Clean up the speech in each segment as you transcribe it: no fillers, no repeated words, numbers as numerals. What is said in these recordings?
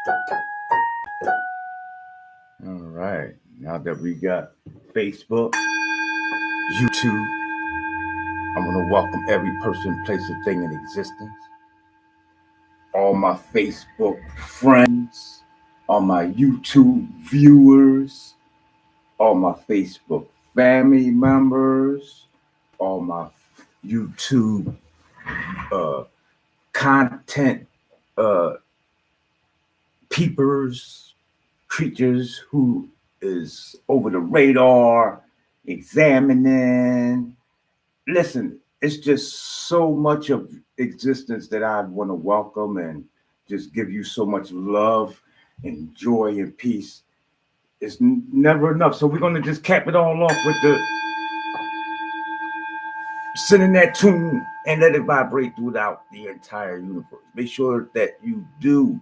All right. Now that we got Facebook, YouTube, I want to welcome every person, place, and thing in existence. All my Facebook friends, all my YouTube viewers, all my Facebook family members, all my YouTube uh, content uh, peepers, creatures who is over the radar, examining. Listen, it's just so much of existence that I want to welcome and just give you so much love and joy and peace. It's never enough. So we're going to just cap it all off with the sending that tune and let it vibrate throughout the entire universe. Make sure that you do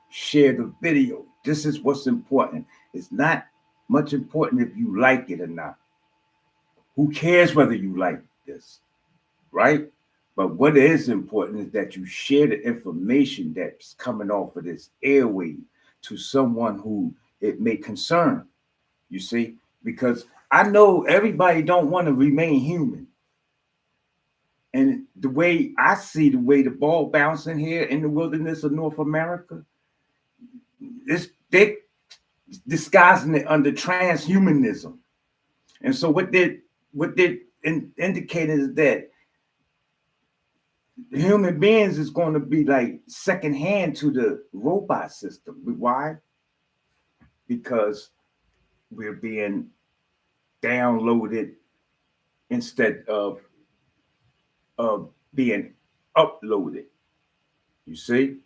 share the video. This is what's important. It's not much important if you like it or not. Who cares whether you like this, right? But what is important is that you share the information that's coming off of this airway to someone who it may concern. You see, because I know everybody don't want to remain human. And the way I see the way the ball bouncing here in the wilderness of North America, they disguising it under transhumanism. And so what they indicated is that human beings is going to be like secondhand to the robot system. Why? Because we're being downloaded instead of being uploaded. You see,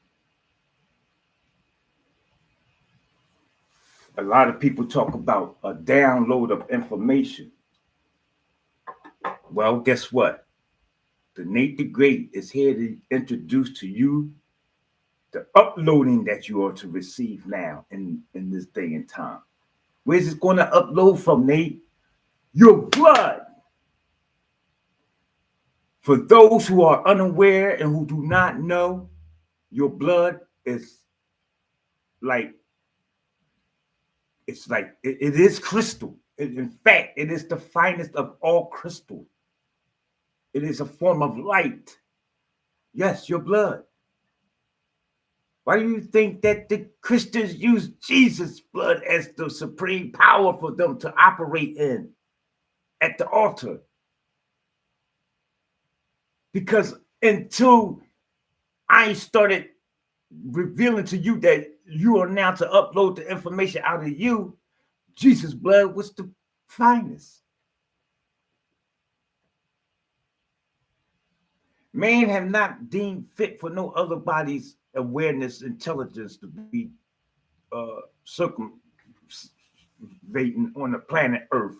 a lot of people talk about a download of information. Well, guess what? The Nate the Great is here to introduce to you the uploading that you are to receive now in this day and time. Where's it going to upload from, Nate? Your blood. For those who are unaware and who do not know, your blood is like it is crystal. In fact, it is the finest of all crystal. It is a form of light. Yes, your blood. Why do you think that the Christians use Jesus' blood as the supreme power for them to operate in at the altar? Because until I started revealing to you that you are now to upload the information out of you, Jesus' blood was the finest. Man have not deemed fit for no other body's awareness, intelligence to be circumvating on the planet Earth.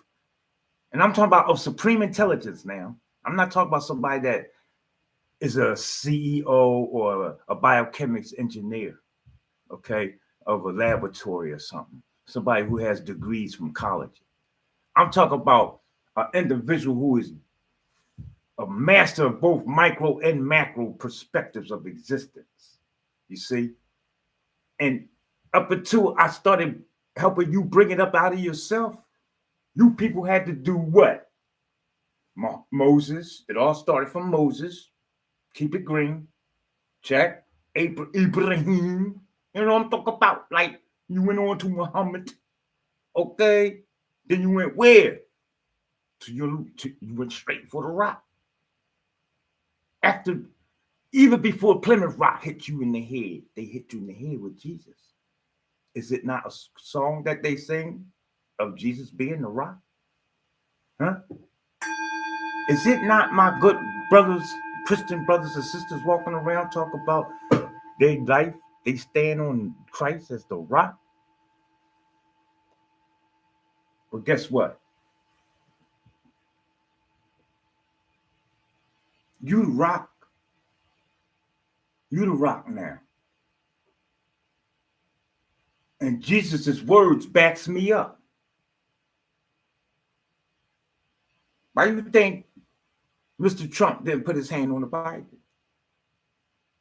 And I'm talking about of supreme intelligence now. I'm not talking about somebody that is a CEO or a biochemics engineer, okay, of a laboratory or something. Somebody who has degrees from college. I'm talking about an individual who is a master of both micro and macro perspectives of existence. You see? And up until I started helping you bring it up out of yourself, you people had to do what? Moses. It all started from Moses. Keep it green. Check. Ibrahim. You know what I'm talking about? Like you went on to Muhammad. Okay. Then you went where? You went straight for the rock. After even before Plymouth Rock hit you in the head, they hit you in the head with Jesus. Is it not a song that they sing of Jesus being the rock? Huh? Is it not my good brothers, Christian brothers and sisters walking around talk about their life? They stand on Christ as the rock. Well, guess what? You the rock. You the rock now. And Jesus' words backs me up. Why do you think Mr. Trump didn't put his hand on the Bible?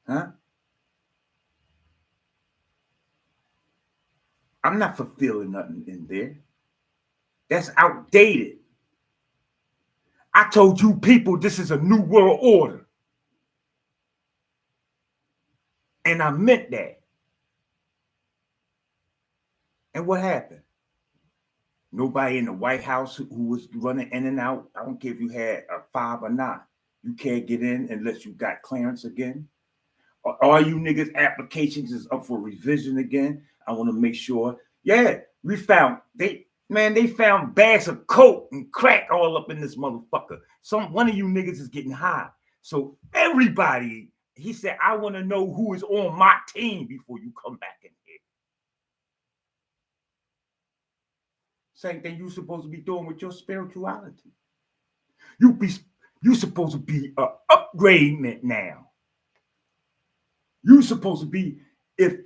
Huh? I'm not fulfilling nothing in there. That's outdated. I told you people this is a new world order. And I meant that. And what happened? Nobody in the White House who was running in and out. I don't care if you had a 5 or not. You can't get in unless you got clearance again. All you niggas' applications is up for revision again. I want to make sure. Yeah, we found they found bags of coke and crack all up in this motherfucker. One of you niggas is getting high. So everybody, he said, I want to know who is on my team before you come back in here. Same thing you supposed to be doing with your spirituality. You supposed to be an upgradement now. You supposed to be, if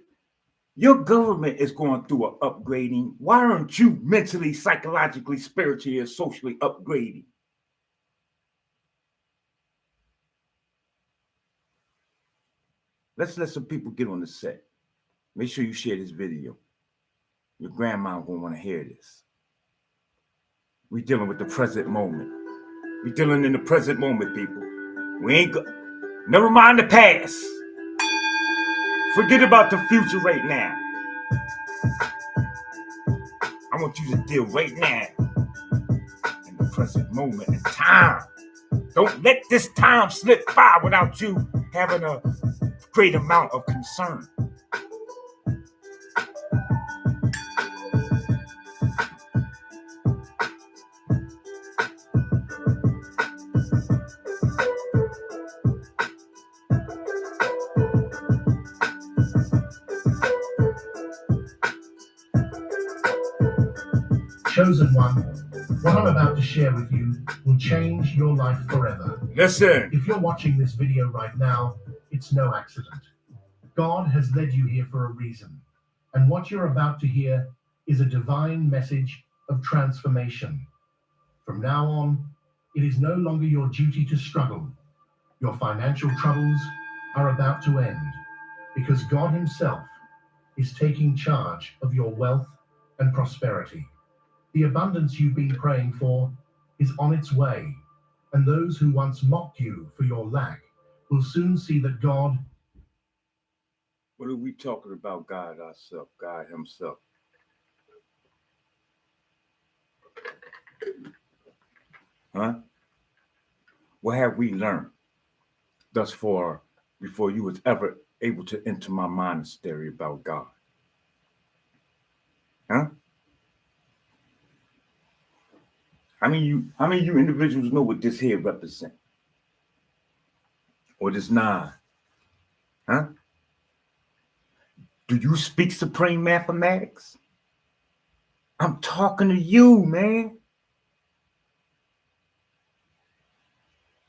your government is going through an upgrading, why aren't you mentally, psychologically, spiritually, and socially upgrading? Let's let some people get on the set. Make sure you share this video. Your grandma gonna want to hear this. We dealing with the present moment. We dealing in the present moment, people. We ain't never mind the past. Forget about the future right now. I want you to deal right now in the present moment in time. Don't let this time slip by without you having a great amount of concern. Chosen one, what I'm about to share with you will change your life forever. Listen. If you're watching this video right now, it's no accident. God has led you here for a reason. And what you're about to hear is a divine message of transformation. From now on, it is no longer your duty to struggle. Your financial troubles are about to end because God Himself is taking charge of your wealth and prosperity. The abundance you've been praying for is on its way, and those who once mocked you for your lack will soon see that God... What are we talking about? God ourselves, God Himself. Huh? What have we learned thus far before you was ever able to enter my monastery about God? Huh? How many of you individuals know what this here represents? Or this 9? Huh? Do you speak supreme mathematics? I'm talking to you, man.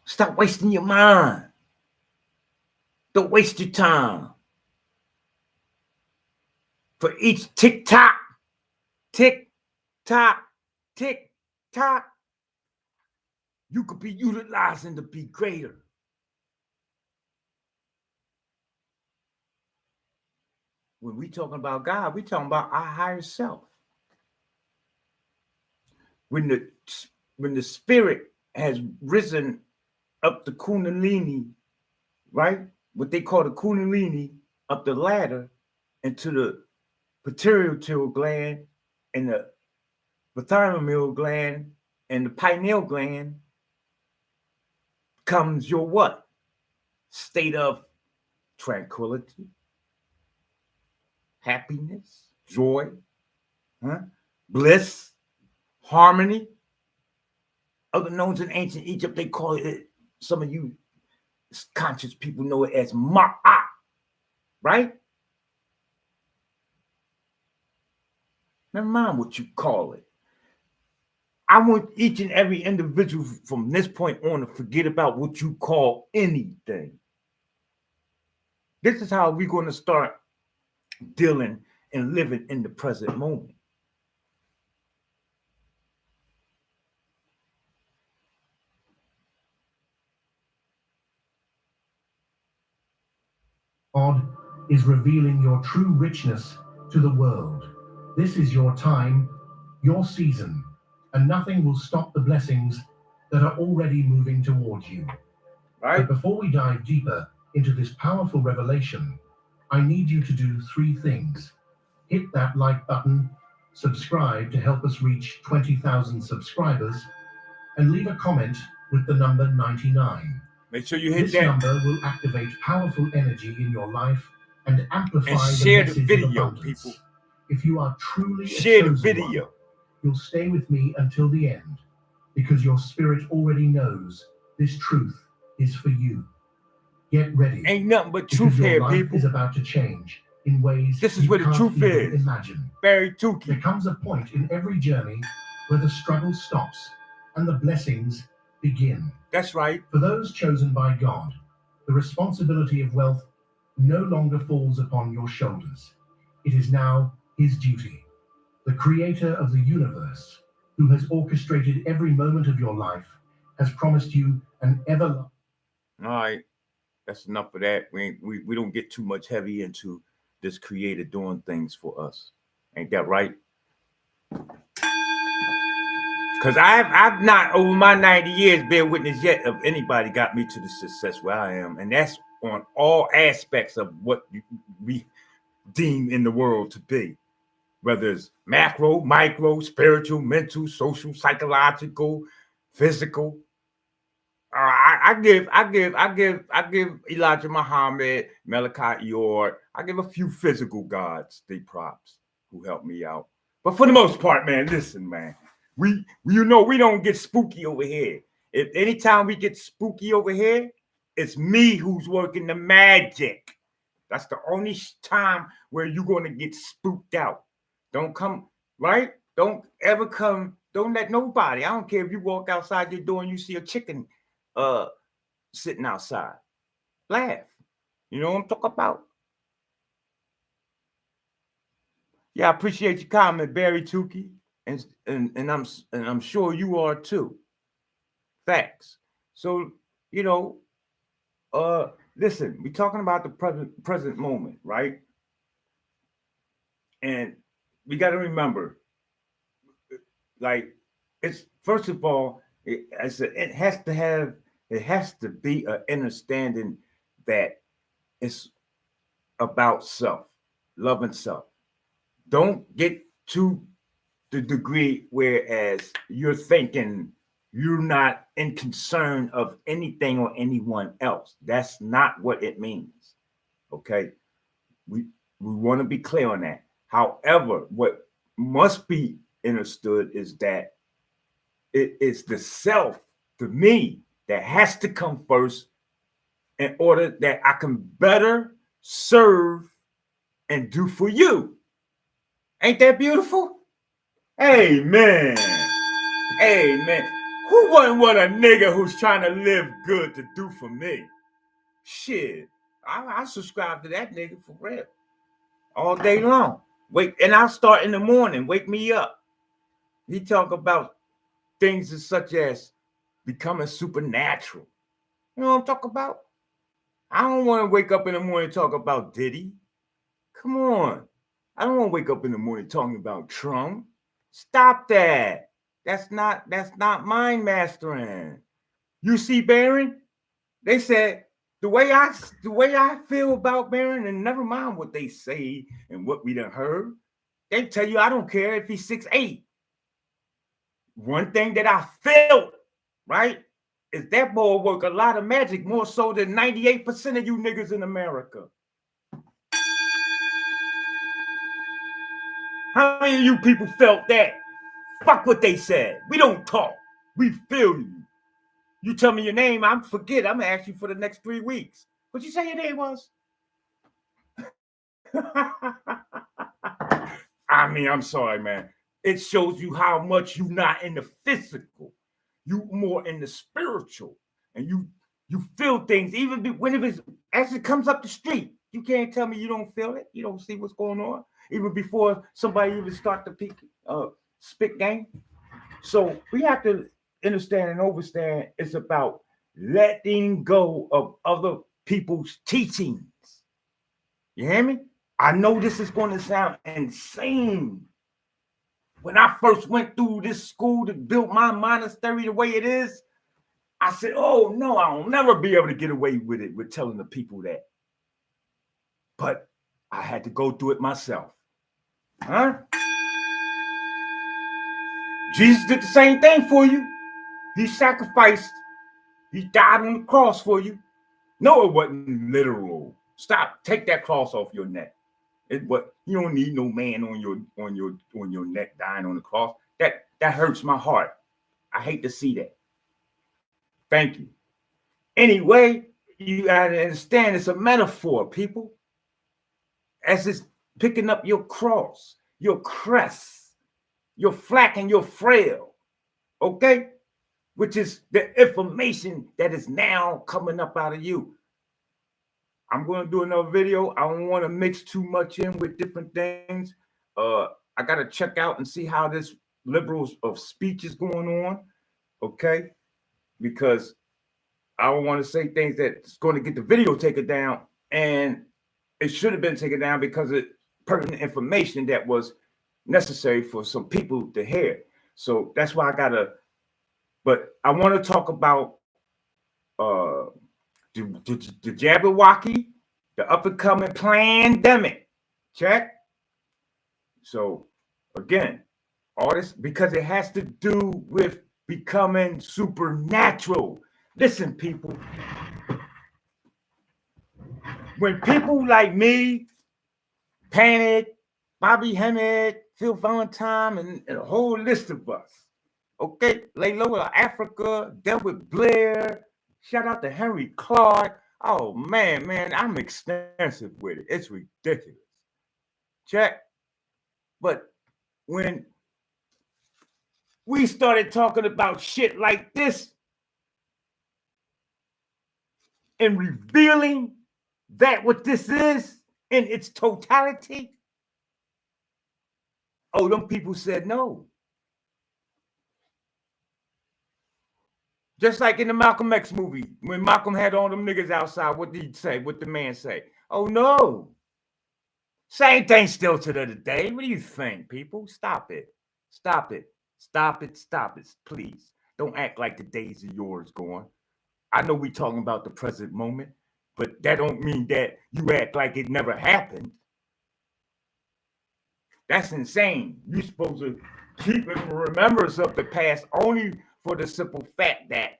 Stop wasting your mind. Don't waste your time. For each tick-tock, tick-tock, tick-tock, you could be utilizing to be greater. When we talking about God, we talking about our higher self. When the spirit has risen up the Kundalini, right? What they call the Kundalini, up the ladder into the pituitary gland and the thyroid gland and the pineal gland, comes your what? State of tranquility, happiness, joy, bliss, harmony. Other known in ancient Egypt, they call it, some of you conscious people know it as Ma'at, right? Never mind what you call it. I want each and every individual from this point on to forget about what you call anything. This is how we're going to start dealing and living in the present moment. God is revealing your true richness to the world. This is your time, your season, and nothing will stop the blessings that are already moving towards you. Right? But before we dive deeper into this powerful revelation, I need you to do 3 things. Hit that like button, subscribe to help us reach 20,000 subscribers, and leave a comment with the number 99. Make sure you hit This that number will activate powerful energy in your life and amplify and the share the message of video, abundance. people. If you are truly a Share the chosen video. one, you'll stay with me until the end, because your spirit already knows this truth is for you. Get ready. Ain't nothing but because truth your here, life people. is about to change in ways This is you where the can't truth even is. imagine. Barry There Tukey. comes a point in every journey where the struggle stops and the blessings begin. That's right. For those chosen by God, the responsibility of wealth no longer falls upon your shoulders. It is now His duty. The Creator of the universe, who has orchestrated every moment of your life, has promised you an All right. That's enough of that. We don't get too much heavy into this Creator doing things for us. Ain't that right? Because I've not, over my 90 years, bear witness yet of anybody got me to the success where I am. And that's on all aspects of what we deem in the world to be. Whether it's macro, micro, spiritual, mental, social, psychological, physical. I give Elijah Muhammad, Malachi Eeyore. I give a few physical gods they props who help me out. But for the most part, man, listen, man. We don't get spooky over here. If anytime we get spooky over here, it's me who's working the magic. That's the only time where you're going to get spooked out. Don't come, right? Don't ever come. Don't let nobody. I don't care if you walk outside your door and you see a chicken sitting outside. Laugh. You know what I'm talking about? Yeah, I appreciate your comment, Barry Tukey, and I'm sure you are too. Facts. So listen, we're talking about the present moment, right? And we got to remember, like, it's first of all, it has to be an understanding that it's about self, loving self. Don't get to the degree whereas you're thinking you're not in concern of anything or anyone else. That's not what it means. Okay. We want to be clear on that. However, what must be understood is that it is the self, the me, that has to come first in order that I can better serve and do for you. Ain't that beautiful? Amen. Amen. Who wouldn't want a nigga who's trying to live good to do for me? Shit. I subscribe to that nigga for real. All day long. Wait, and I'll start in the morning. Wake me up. He talk about things such as becoming supernatural. You know what I'm talking about? I don't want to wake up in the morning and talk about Diddy. Come on. I don't want to wake up in the morning talking about Trump. Stop that. That's not mind mastering. You see, Barron? They said the way I feel about Barron, and never mind what they say and what we done heard, they tell you I don't care if he's 6'8". One thing that I felt, right, is that boy work a lot of magic, more so than 98% of you niggas in America. How many of you people felt that? Fuck what they said. We don't talk. We feel you. You tell me your name, I'm forget. I'm gonna ask you for the next 3 weeks. What you say your name was? I mean, I'm sorry, man. It shows you how much you not in the physical. You more in the spiritual. And you feel things even when it's as it comes up the street. You can't tell me you don't feel it. You don't see what's going on even before somebody even start to spit game. So we have to understand and understand it's about letting go of other people's teachings. You hear me? I know this is going to sound insane, When I first went through this school to build my monastery the way it is, I said, oh no, I'll never be able to get away with it, with telling the people that. But I had to go through it myself. Huh? Jesus did the same thing for you. He sacrificed. He died on the cross for you. No, it wasn't literal. Stop. Take that cross off your neck. You don't need no man on your neck dying on the cross. That hurts my heart. I hate to see that. Thank you. Anyway, you gotta understand it's a metaphor, people. As it's picking up your cross, your crest, your flack and your frail, okay? Which is the information that is now coming up out of you. I'm going to do another video. I don't want to mix too much in with different things. I got to check out and see how this liberal of speech is going on, okay? Because I don't want to say things that's going to get the video taken down, and it should have been taken down because of pertinent information that was necessary for some people to hear. So that's why I got to, but I want to talk about the Jabberwocky, the up-and-coming pandemic. Check. So again, all this because it has to do with becoming supernatural. Listen, people. When people like me, Panic, Bobby Hemmett, Phil Valentine, and a whole list of us, okay, lay low in Africa, Delbert Blair, shout out to Henry Clark. Oh man, I'm extensive with it. It's ridiculous. Check. But when we started talking about shit like this and revealing that what this is in its totality, oh, them people said no. Just like in the Malcolm X movie, when Malcolm had all them niggas outside, what did he say? What the man say? Oh no. Same thing still to the day. What do you think, people? Stop it. Stop it. Stop it. Stop it. Please. Don't act like the days of yours going. I know we talking about the present moment, but that don't mean that you act like it never happened. That's insane. You're supposed to keep in remembrance of the past only for the simple fact that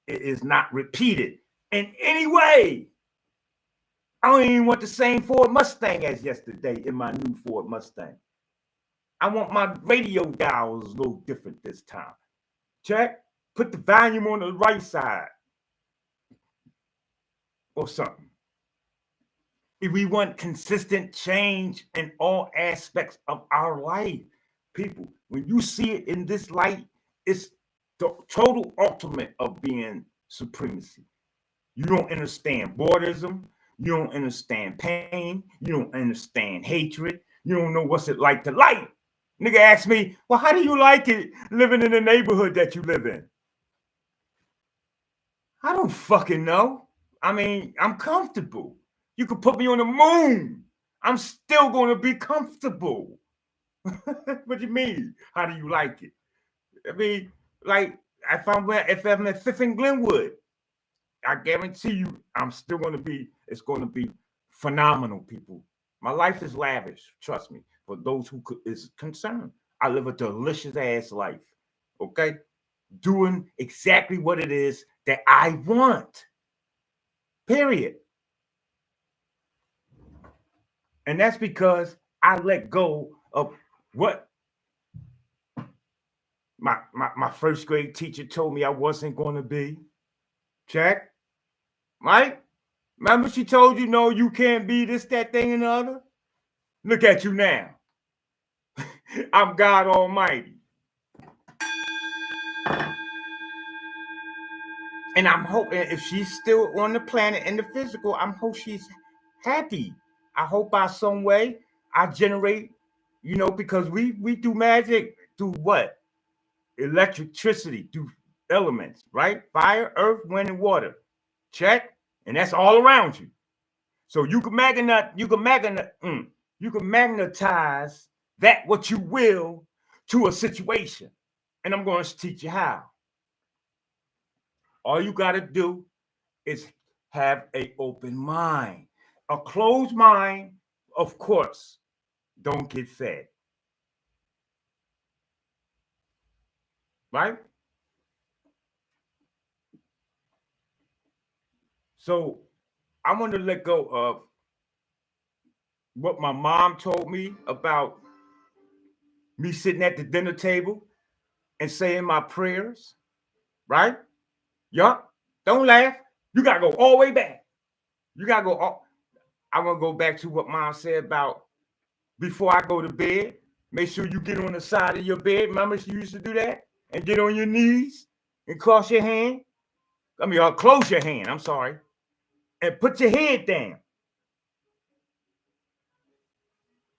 it is not repeated in any way. I don't even want the same Ford Mustang as yesterday in my new Ford Mustang. I want my radio dials a little different this time. Check. Put the volume on the right side or something. If we want consistent change in all aspects of our life, people, when you see it in this light, it's the total ultimate of being supremacy. You don't understand borderism. You don't understand pain. You don't understand hatred. You don't know what's it like to like. Nigga asked me, well, how do you like it living in the neighborhood that you live in? I don't fucking know. I mean, I'm comfortable. You could put me on the moon. I'm still going to be comfortable. What do you mean? How do you like it? I mean, like if I'm at Fifth and Glenwood, I guarantee you, I'm still going to be. It's going to be phenomenal, people. My life is lavish. Trust me. For those who is concerned, I live a delicious ass life. Okay, doing exactly what it is that I want. Period. And that's because I let go of what my first grade teacher told me I wasn't going to be. Check. Right? Remember she told you, no, you can't be this, that, thing, and the other? Look at you now. I'm God Almighty. And I'm hoping if she's still on the planet in the physical, I hope she's happy. I hope by some way I generate, because we do magic through what? Electricity, through elements, right? Fire, earth, wind, and water. Check. And that's all around you. So you can magnetize that what you will to a situation. And I'm going to teach you how. All you got to do is have an open mind. A closed mind, of course, don't get fed. Right? So I want to let go of what my mom told me about me sitting at the dinner table and saying my prayers. Right? Yup. Don't laugh. You got to go all the way back. You got to go all. I want to go back to what mom said about before I go to bed. Make sure you get on the side of your bed. Remember she used to do that? And get on your knees and cross your hand. Close your hand. I'm sorry. And put your head down.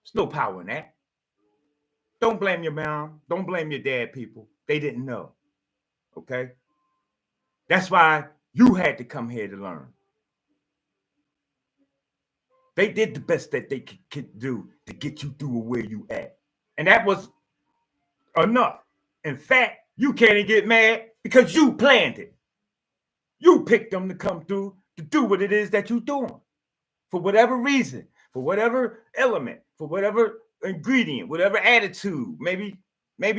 There's no power in that. Don't blame your mom. Don't blame your dad, people. They didn't know. Okay? That's why you had to come here to learn. They did the best that they could do to get you through where you at. And that was enough. In fact, you can't even get mad because you planned it. You picked them to come through to do what it is that you're doing. For whatever reason, for whatever element, for whatever ingredient, whatever attitude. Maybe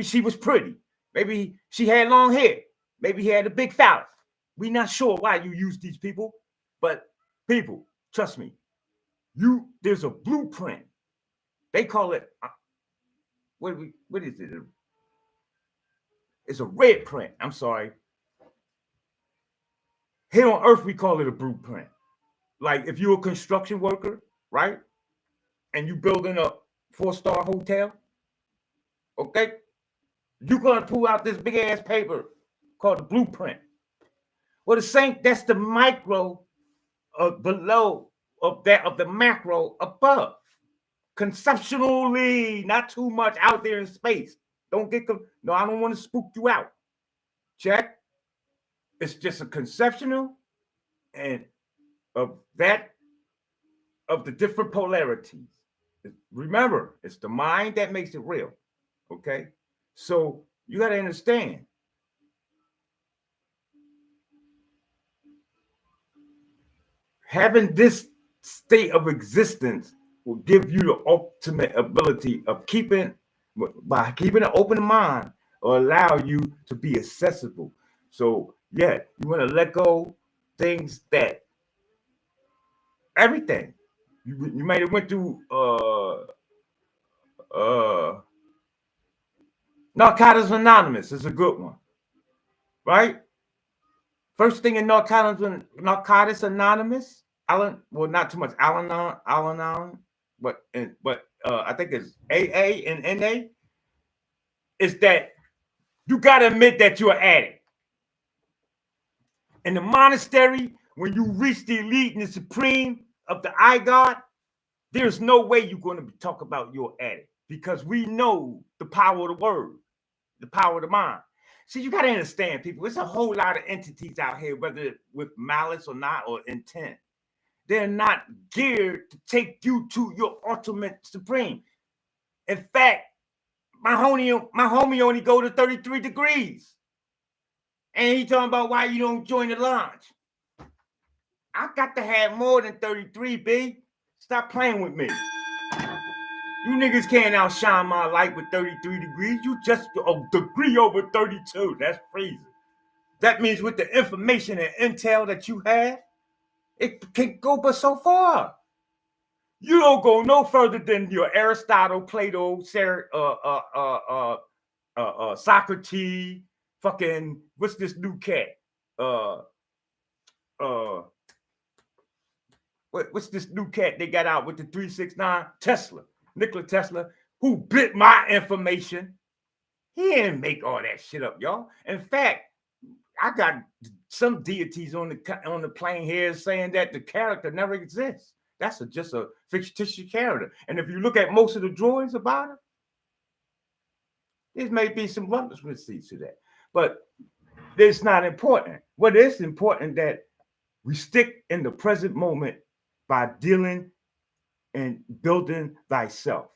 she was pretty. Maybe she had long hair. Maybe he had a big phallus. We're not sure why you use these people, but people, trust me, there's a blueprint. They call it what is it? It's a red print. I'm sorry. Here on Earth, we call it a blueprint. Like if you're a construction worker, right? And you building a 4-star hotel, okay? You're gonna pull out this big ass paper called the blueprint. Well, that's the micro below of the macro above. Conceptually, not too much out there in space. I don't want to spook you out. Check. It's just a conceptual and of the different polarities. Remember, it's the mind that makes it real. Okay? So you got to understand. Having this state of existence will give you the ultimate ability of keeping an open mind or allow you to be accessible. So yeah, you want to let go things that everything. You might have went through Narcotics Anonymous is a good one. Right? First thing in Narcotics Anonymous, not too much Al-Anon, but I think it's AA and NA, is that you got to admit that you're an addict. In the monastery, when you reach the elite and the supreme of the I God, there's no way you're going to talk about your addict because we know the power of the word, the power of the mind. See, you got to understand, people, there's a whole lot of entities out here, whether with malice or not, or intent. They're not geared to take you to your ultimate supreme. In fact, my homie only go to 33 degrees. And he talking about why you don't join the lodge. I got to have more than 33, B. Stop playing with me. You niggas can't outshine my light with 33 degrees. You just a degree over 32. That's crazy. That means with the information and intel that you have, it can go but so far. You don't go no further than your Aristotle, Plato, Socrates, fucking, what's this new cat? What's this new cat they got out with the 369? Tesla. Nikola Tesla, who bit my information. He didn't make all that shit up, y'all. In fact, I got some deities on the plane here saying that the character never exists. That's just a fictitious character. And if you look at most of the drawings about it, there may be some receipts to that. But it's not important. What is important that we stick in the present moment by dealing and building thyself.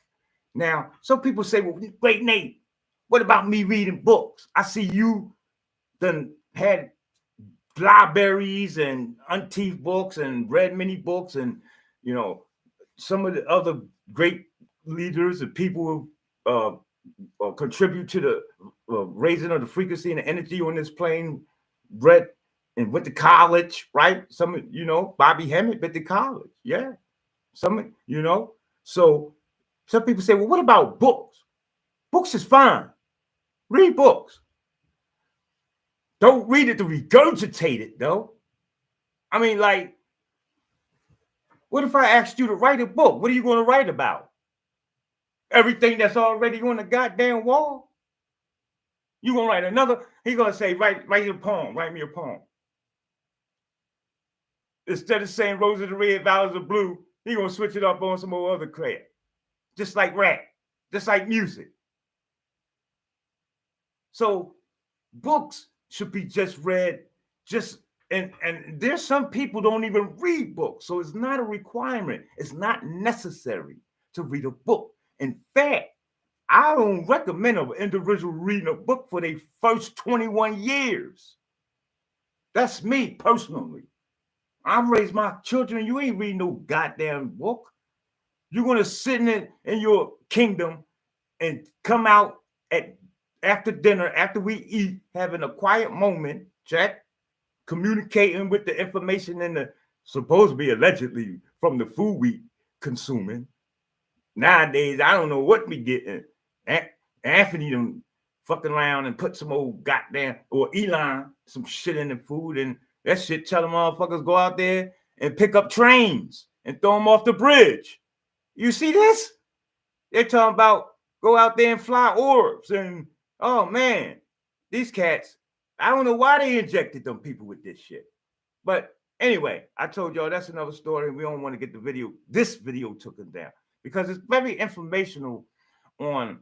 Now, some people say, well, wait, Nate, What about me reading books? I see you done had libraries and unteeth books and read many books, and you know some of the other great leaders and people who contribute to the raising of the frequency and the energy on this plane, read and went to college, right? Some, Bobby Hemmett went to college, yeah. Some, so some people say, well, what about books? Books is fine. Read books. Don't read it to regurgitate it, though. I mean, like, what if I asked you to write a book? What are you going to write about? Everything that's already on the goddamn wall? You going to write another? He's going to say, write a poem. Write me a poem. Instead of saying roses are red, violets are blue, he's going to switch it up on some more other crap. Just like rap. Just like music. So books should be just read, and there's some people don't even read books. So it's not a requirement. It's not necessary to read a book. In fact, I don't recommend an individual reading a book for their first 21 years. That's me personally. I raised my children. You ain't reading no goddamn book. You're going to sit in your kingdom and come out after dinner, after we eat, having a quiet moment, check, communicating with the information in the supposed to be allegedly from the food we consuming. Nowadays, I don't know what we getting. Anthony done fucking around and put some old goddamn, or Elon, some shit in the food, and that shit tell them motherfuckers go out there and pick up trains and throw them off the bridge. You see this? They're talking about go out there and fly orbs, and oh man, these cats, I don't know why they injected them people with this shit. But anyway, I told y'all that's another story. We don't want to get this video taken down because it's very informational on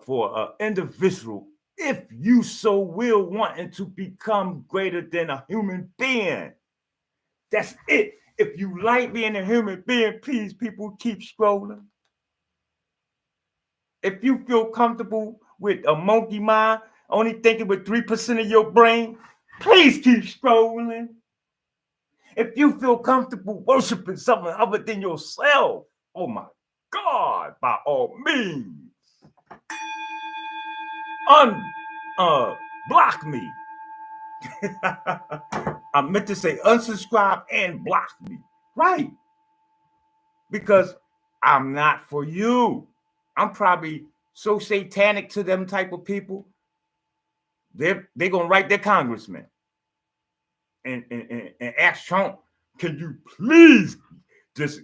for an individual, if you so will, wanting to become greater than a human being. That's it. If you like being a human being, please, people, keep scrolling. If you feel comfortable with a monkey mind, only thinking with 3% of your brain, please keep scrolling. If you feel comfortable worshiping something other than yourself, oh my God, by all means, block me. I meant to say unsubscribe and block me. Right. Because I'm not for you. I'm probably so satanic to them type of people. They're gonna write their congressman and ask Trump, can you please just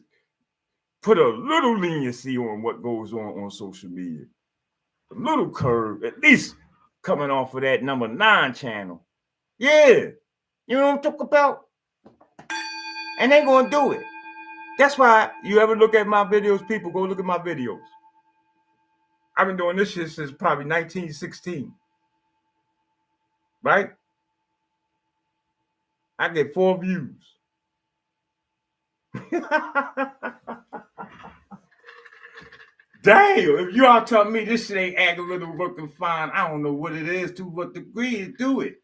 put a little leniency on what goes on social media? A little curve, at least coming off of that number 9 channel. Yeah. You know what I'm talking about? And they gonna do it. That's why you ever look at my videos, people, go look at my videos. I've been doing this shit since probably 1916. Right? I get 4 views. Damn, if you all tell me this shit ain't algorithm working fine, I don't know what it is, to what degree to do it.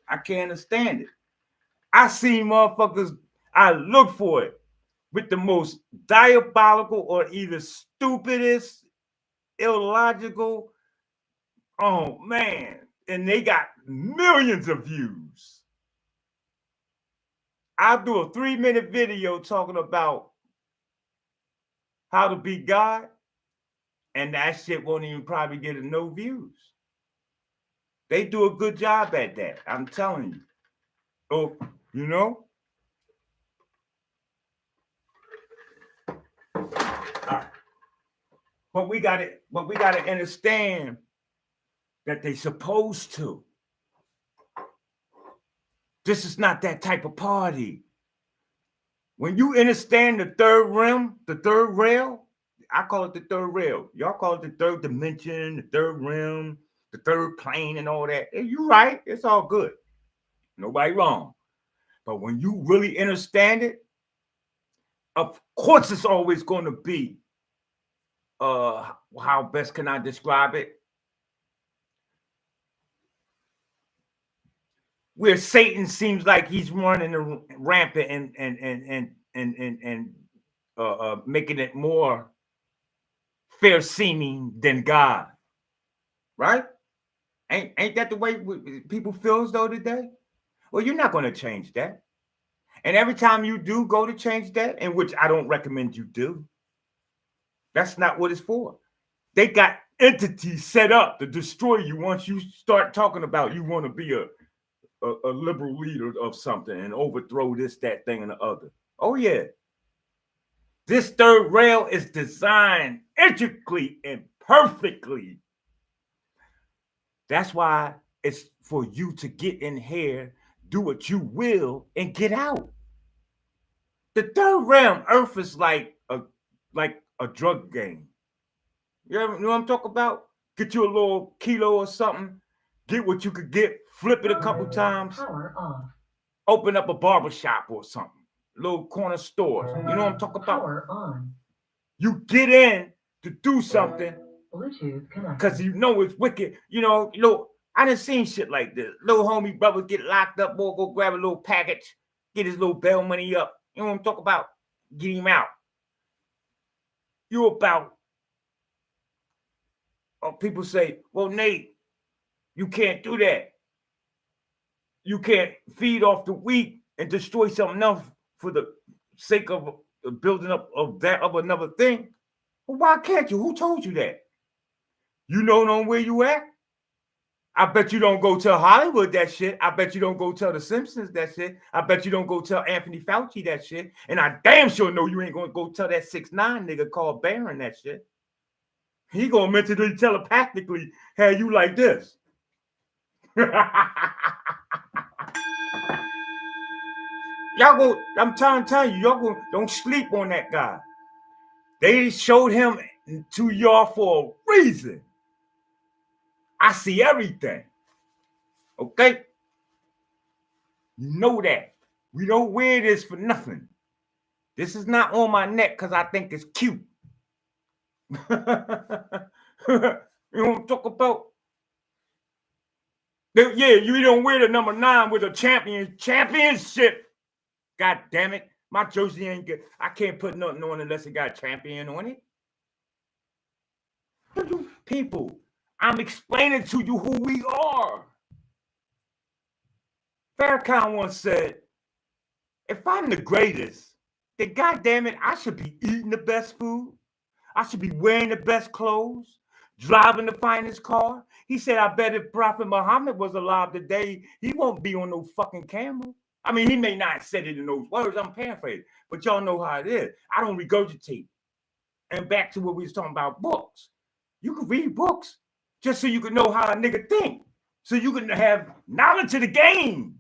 I can't understand it. I see motherfuckers, I look for it with the most diabolical or either stupidest, illogical, oh man, and they got millions of views. I'll do a 3-minute video talking about how to be God, and that shit won't even probably get no views. They do a good job at that, I'm telling you. Oh, you know? But we gotta understand that they supposed to. This is not that type of party. When you understand the third realm, the third rail, I call it the third rail. Y'all call it the third dimension, the third realm, the third plane, and all that. And you're right. It's all good. Nobody wrong. But when you really understand it, of course it's always going to be, how best can I describe it? where Satan seems like he's running rampant and making it more fair seeming than God, right? Ain't that the way people feel as though today? Well, you're not going to change that. And every time you do go to change that, in which I don't recommend you do, that's not what it's for. They got entities set up to destroy you once you start talking about you want to be a liberal leader of something and overthrow this, that, thing, and the other. Oh, yeah. This third rail is designed intricately and perfectly. That's why it's for you to get in here, do what you will, and get out. The third realm, Earth, is like a drug game. You know what I'm talking about? Get you a little kilo or something, get what you could get, flip it a couple times, open up a barber shop or something, little corner stores. You know what I'm talking about? Power on. You get in to do something because you know it's wicked. You know, I done seen shit like this. Little homie brother get locked up, boy, go grab a little package, get his little bail money up. You know what I'm talking about? Get him out. You about, people say, well, Nate, you can't do that. You can't feed off the weak and destroy something else for the sake of the building up of that of another thing. Well, why can't you? Who told you that? You know where you at? I bet you don't go tell Hollywood that shit. I bet you don't go tell the Simpsons that shit. I bet you don't go tell Anthony Fauci that shit. And I damn sure know you ain't gonna go tell that 6ix9ine nigga called Barron that shit. He gonna mentally, telepathically have you like this. Y'all go, I'm telling you, y'all go, don't sleep on that guy. They showed him to y'all for a reason. I see everything. Okay? You know that. We don't wear this for nothing. This is not on my neck because I think it's cute. You know what I'm talking about? Yeah, you don't wear the number 9 with a championship. God damn it. My jersey ain't good. I can't put nothing on unless it got champion on it. People, I'm explaining to you who we are. Farrakhan once said, if I'm the greatest, then goddamn it, I should be eating the best food. I should be wearing the best clothes, driving the finest car. He said, I bet if Prophet Muhammad was alive today, he won't be on no fucking camera. I mean, he may not have said it in those words. I'm paraphrasing, but y'all know how it is. I don't regurgitate. And back to what we was talking about, books. You can read books just so you can know how a nigga think. So you can have knowledge of the game.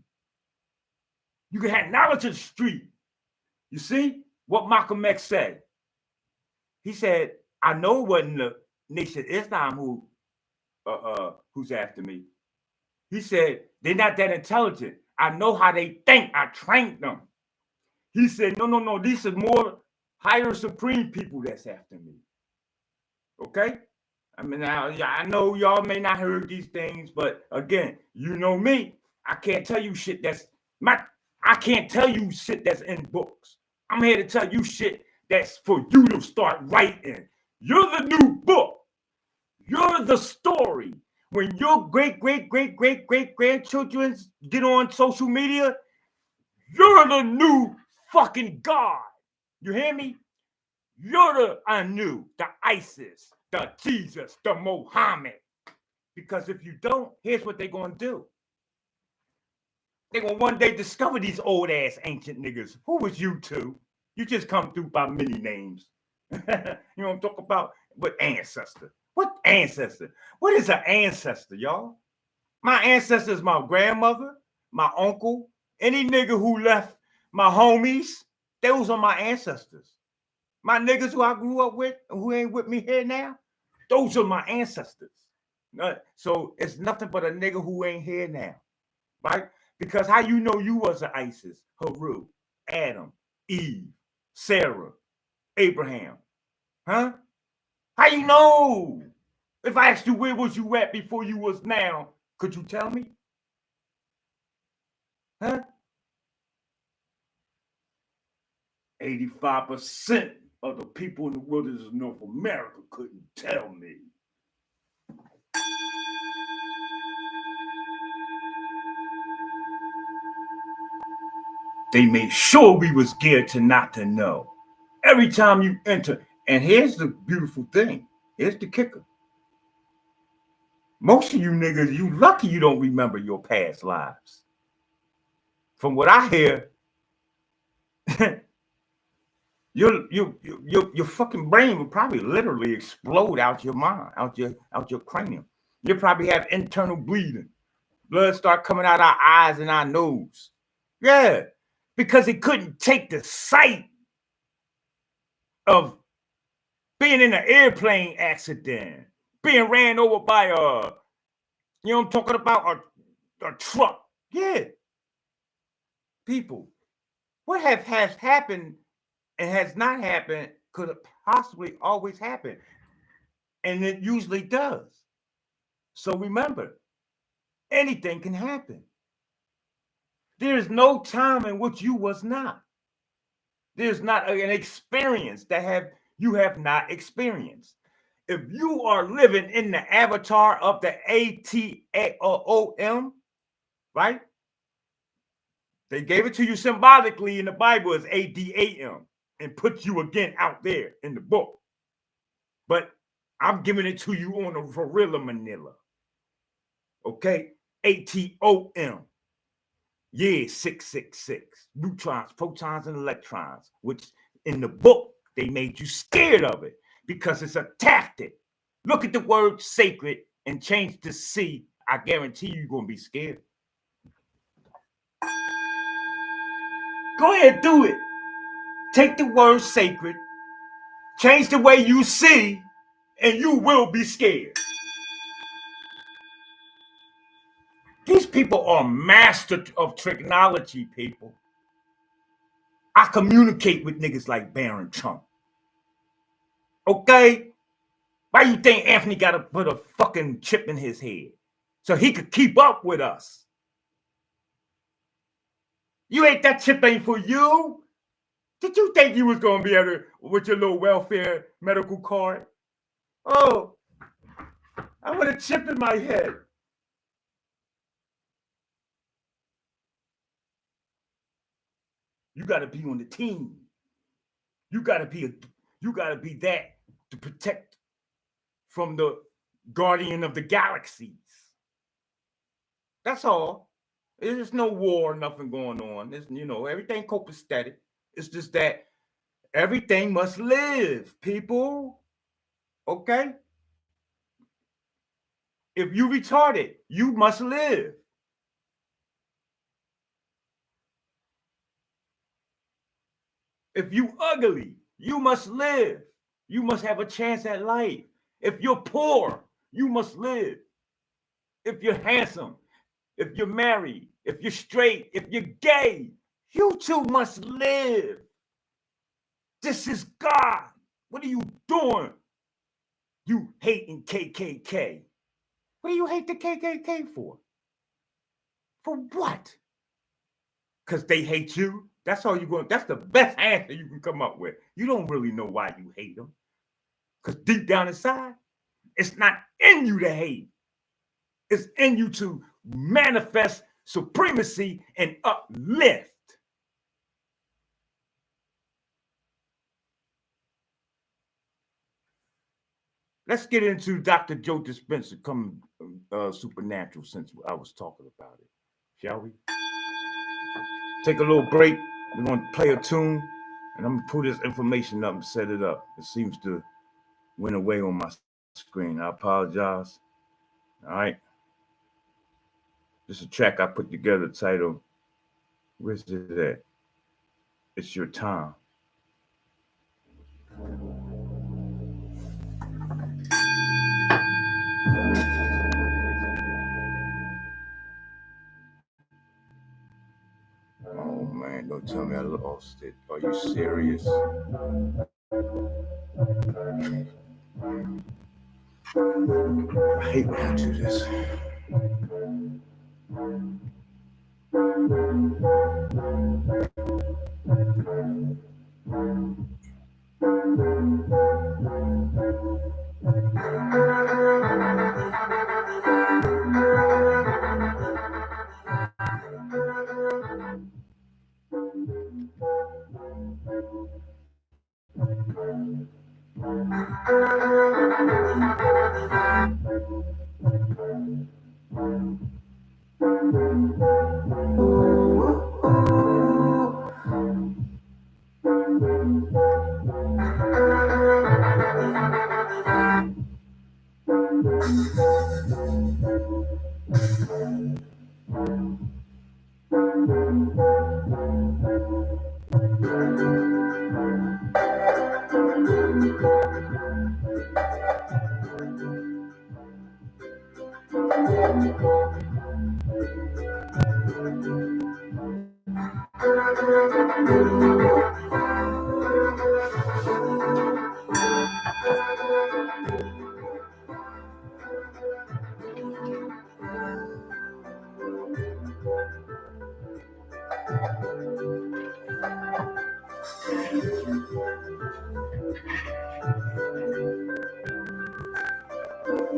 You can have knowledge of the street. You see what Malcolm X said? He said, I know it wasn't the Nation of Islam who's after me. He said, they're not that intelligent. I know how they think. I trained them. He said, no. These are more higher supreme people that's after me. Okay? I mean, I know y'all may not heard these things, but again, you know me. I can't tell you shit I can't tell you shit that's in books. I'm here to tell you shit that's for you to start writing. You're the new book. You're the story. When your great grandchildren get on social media, you're the new fucking God. You hear me? You're the Anu, the ISIS, the Jesus, the Mohammed. Because if you don't, here's what they're going to do. They're going to one day discover these old ass ancient niggas. Who was you two? You just come through by many names. You know what I'm talking about? What ancestor? What ancestor? What is an ancestor, y'all? My ancestor is my grandmother, my uncle, any nigga who left my homies. Those are my ancestors. My niggas who I grew up with and who ain't with me here now, those are my ancestors. So it's nothing but a nigga who ain't here now, right? Because how you know you was an ISIS, Haru, Adam, Eve, Sarah, Abraham, huh? How you know? If I asked you where was you at before you was now, could you tell me? Huh? 85% of the people in the wilderness of North America couldn't tell me. They made sure we was scared to not to know. Every time you enter, and here's the beautiful thing. Here's the kicker. Most of you niggas, you lucky you don't remember your past lives. From what I hear, your fucking brain will probably literally explode out your mind, out your cranium. You probably have internal bleeding. Blood start coming out our eyes and our nose. Yeah, because it couldn't take the sight of being in an airplane accident, being ran over by you know what I'm talking about, a truck. Yeah. People, what has happened and has not happened could have possibly always happened. And it usually does. So remember, anything can happen. There's no time in which you was not. There's not an experience that you have not experienced. If you are living in the avatar of the ATOM, right? They gave it to you symbolically in the Bible as ADAM and put you again out there in the book. But I'm giving it to you on a Varilla Manila. Okay? ATOM. Yeah, 666. Neutrons, protons, and electrons, which in the book, they made you scared of it because it's a tactic. Look at the word sacred and change to C. I guarantee you're going to be scared. Go ahead, do it. Take the word sacred, change the way you see, and you will be scared. These people are masters of technology, people. I communicate with niggas like Baron Trump. Okay? Why you think Anthony got to put a fucking chip in his head? So he could keep up with us. That chip ain't for you. Did you think you was going to be able to, with your little welfare medical card? Oh, I want a chip in my head. You got to be on the team. You got to be that to protect from the guardian of the galaxies. That's all. There's no war, nothing going on. There's, everything copacetic. It's just that everything must live, people. Okay? If you retarded, you must live. If you ugly, you must live. You must have a chance at life. If you're poor, you must live. If you're handsome, if you're married, if you're straight, if you're gay, you too must live. This is God. What are you doing? You hating KKK. What do you hate the KKK for? For what? Because they hate you? That's all you're going. That's the best answer you can come up with. You don't really know why you hate them. Because deep down inside, it's not in you to hate. It's in you to manifest supremacy and uplift. Let's get into Dr. Joe Dispenza coming supernatural since I was talking about it. Shall we? Take a little break. We're going to play a tune, and I'm going to pull this information up and set it up. It seems to went away on my screen. I apologize. All right. This is a track I put together titled, where's it at? It's Your Time. Oh man, don't tell me I lost it. Are you serious? I hate when I do this.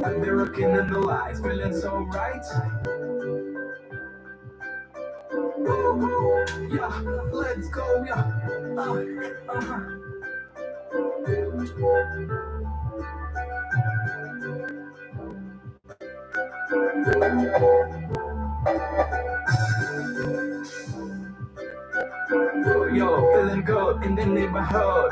American in the lights, feeling so right. Woo-hoo. Yeah, let's go, yeah. Yo, feeling good in the neighborhood.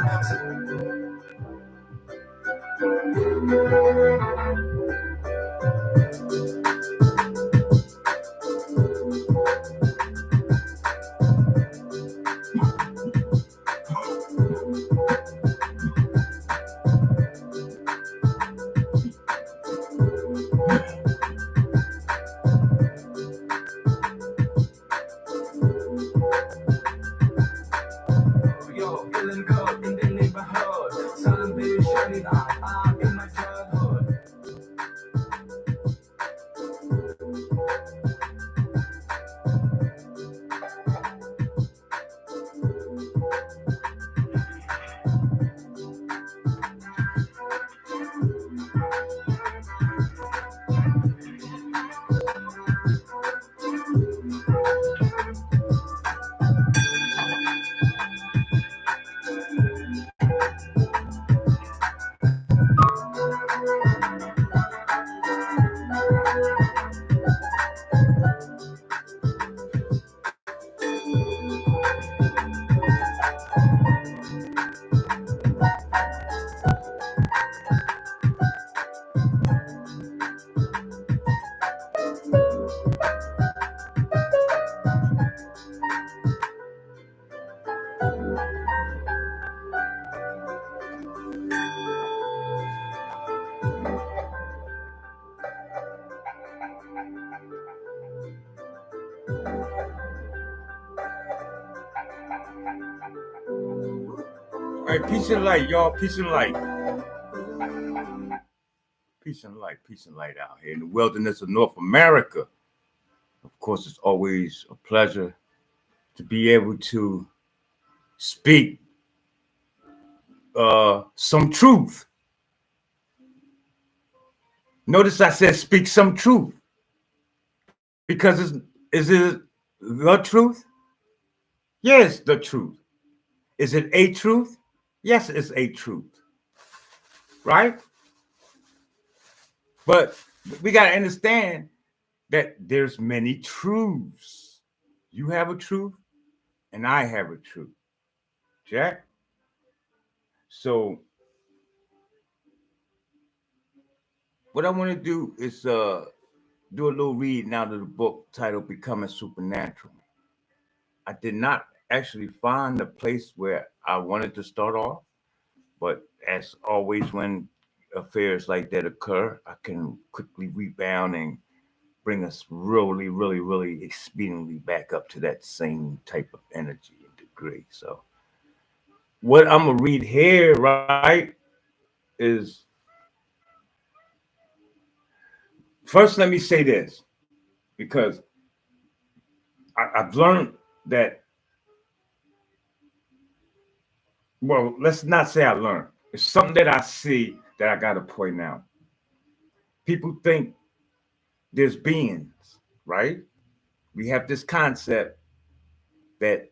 Yo, feeling good in the neighborhood. Sun be shining out, I'm in my childhood. All right, peace and light, y'all. Peace and light. Peace and light. Peace and light out here in the wilderness of North America. Of course, it's always a pleasure to be able to speak some truth. Notice I said speak some truth because is it the truth? Yes, the truth. Is it a truth? Yes, it's a truth. Right? But we got to understand that there's many truths. You have a truth and I have a truth. Jack? So what I want to do is do a little reading out of the book titled Becoming Supernatural. I did not actually find the place where I wanted to start off, but as always, when affairs like that occur, I can quickly rebound and bring us really, really, really expediently back up to that same type of energy and degree. So, what I'm gonna read here, right, is first. Let me say this because I've learned that. Well, let's not say I learned. It's something that I see that I got to point out. People think there's beings, right? We have this concept that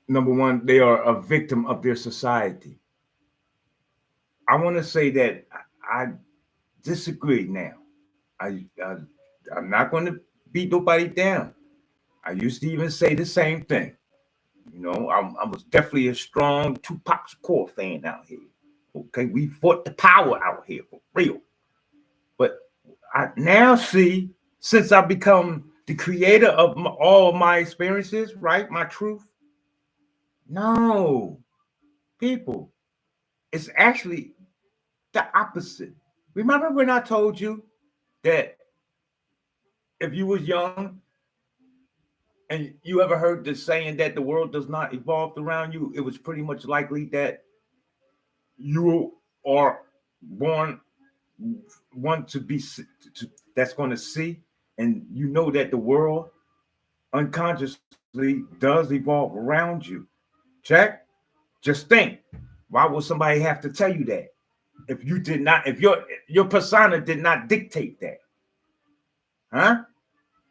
number one, they are a victim of their society. I want to say that I disagree now. I I'm not going to beat nobody down. I used to even say the same thing. You know, I was definitely a strong Tupac Shakur fan out here. Okay, we fought the power out here for real. But I now see, since I've become the creator of all of my experiences, right? My truth. No, people, it's actually the opposite. Remember when I told you that if you was young and you ever heard the saying that the world does not evolve around you, it was pretty much likely that you are born one to be that's going to see, and you know that the world unconsciously does evolve around you. Check. Just think. Why would somebody have to tell you that if you did not? If your persona did not dictate that, huh?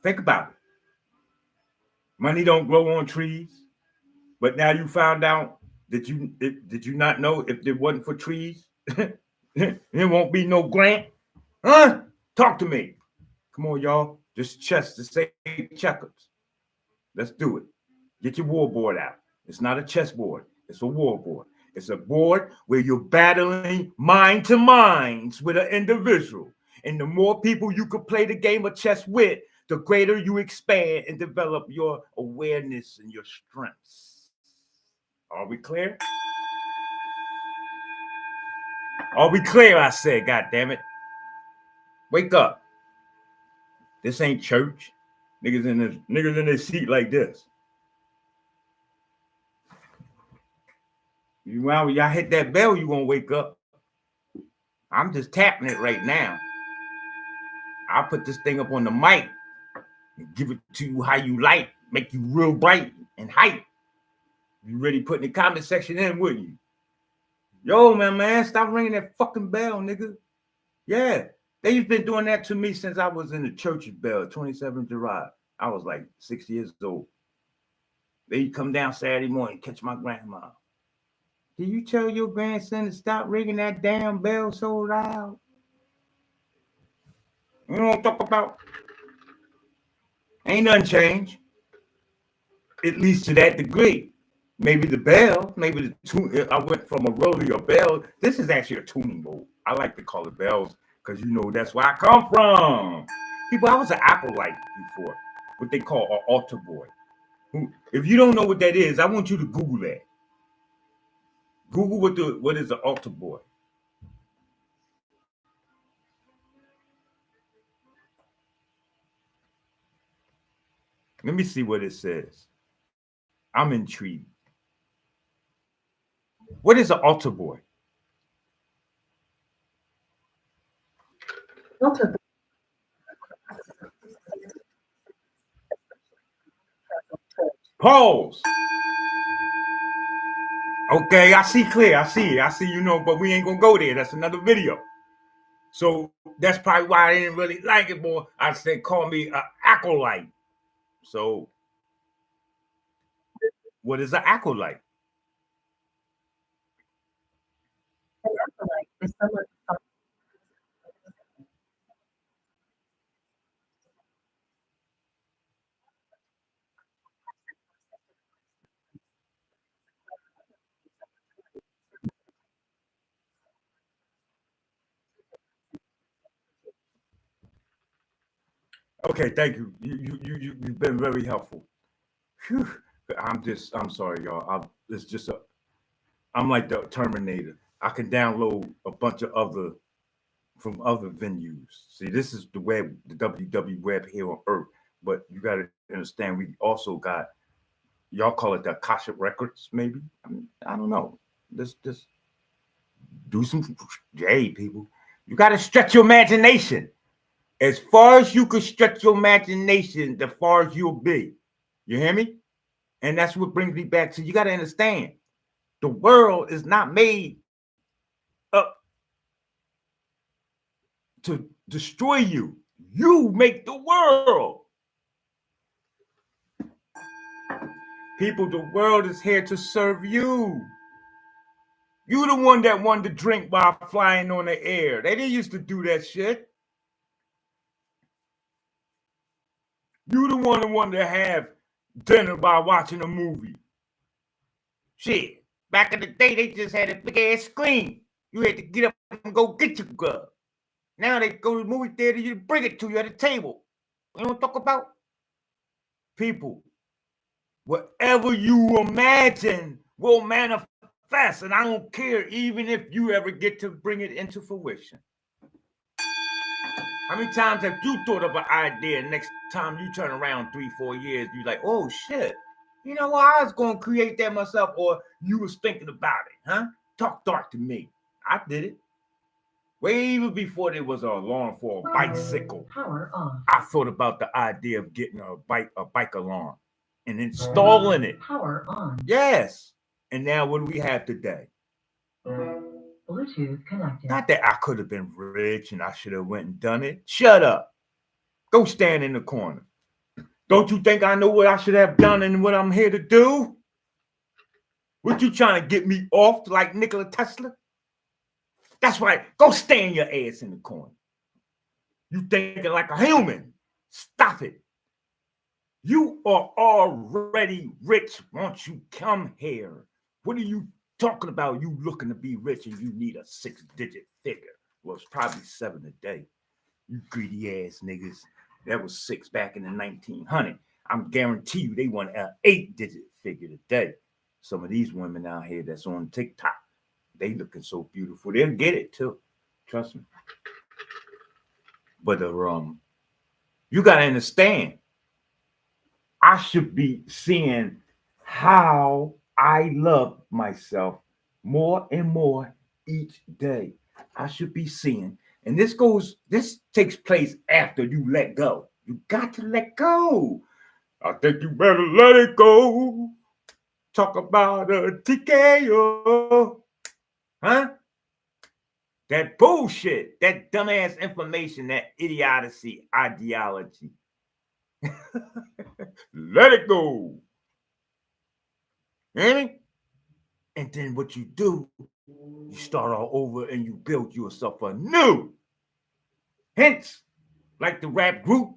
Think about it. Money don't grow on trees, but now you found out that did you not know if it wasn't for trees, there won't be no grant, huh? Talk to me. Come on, y'all. Just chess to say checkers. Let's do it. Get your war board out. It's not a chessboard. It's a war board. It's a board where you're battling mind to minds with an individual. And the more people you can play the game of chess with, the greater you expand and develop your awareness and your strengths. Are we clear? Are we clear? I said, God damn it. Wake up. This ain't church. Niggas in their seat like this. While y'all hit that bell, you gonna wake up. I'm just tapping it right now. I'll put this thing up on the mic and give it to you how you like, make you real bright and hype. You ready to put in the comment section in, wouldn't you? Yo, man, stop ringing that fucking bell, nigga. Yeah, they've been doing that to me since I was in the church's bell, 27 Gerard. I was like 6 years old. They come down Saturday morning, catch my grandma. Did you tell your grandson to stop ringing that damn bell so loud? You know what I'm talking about? Ain't nothing changed, at least to that degree. Maybe the bell, maybe the tune. I went from a rodeo bell. This is actually a tuning bowl. I like to call it bells because you know that's where I come from. People, I was an acolyte before, what they call an altar boy. If you don't know what that is, I want you to Google that. Google what is an altar boy. Let me see what it says. I'm intrigued. What is an altar boy? Pause. Okay, I see clear. I see, you know, but we ain't gonna go there. That's another video. So that's probably why I didn't really like it, boy. I said, call me an acolyte. So what is an acolyte? Okay, thank you. You've been very helpful. Whew. I'm sorry, y'all. I'm like the Terminator. I can download a bunch of other from other venues. See, this is the web, the WW web here on Earth. But you got to understand, we also got, y'all call it the Akashic Records, maybe. I don't know. Just do some. Hey, people, you got to stretch your imagination. As far as you can stretch your imagination, the far as you'll be. You hear me? And that's what brings me back to, you got to understand, the world is not made up to destroy you. You make the world. People, the world is here to serve you. You the one that wanted to drink while flying on the air. They didn't used to do that shit. You the one that wanted to have dinner by watching a movie. Shit. Back in the day, they just had a big ass screen. You had to get up and go get your grub. Now they go to the movie theater, you bring it to you at a table. You know what I'm talking about? People, whatever you imagine will manifest. And I don't care even if you ever get to bring it into fruition. How many times have you thought of an idea, and next time you turn around 3-4 years, you're like, oh shit, you know what, I was going to create that myself, or you was thinking about it, huh? Talk dark to me. I did it. Way even before there was an alarm for a bicycle. Power on. I thought about the idea of getting a bike alarm and installing it. Power on. Yes. And now what do we have today? Bluetooth connected. Not that I could have been rich and I should have went and done it. Shut up. Go stand in the corner. Don't you think I know what I should have done and what I'm here to do? What you trying to get me off like Nikola Tesla? That's right. Go stand your ass in the corner. You thinking like a human. Stop it. You are already rich once you come here. What are you talking about? You looking to be rich and you need a 6-digit figure. Well, it's probably 7 a day. You greedy ass niggas. That was 6 back in the 1900s. I'm guarantee you they want an 8-digit figure today. Some of these women out here that's on TikTok, they looking so beautiful. They'll get it too. Trust me. But you gotta understand, I should be seeing how I love myself more and more each day. I should be seeing, and this takes place after you let go. You got to let go. I think you better let it go. Talk about a TKO. Huh? That bullshit, that dumbass information, that idiocy, ideology. Let it go. Hear me? And then what you do, you start all over and you build yourself anew. Hence, like the rap group,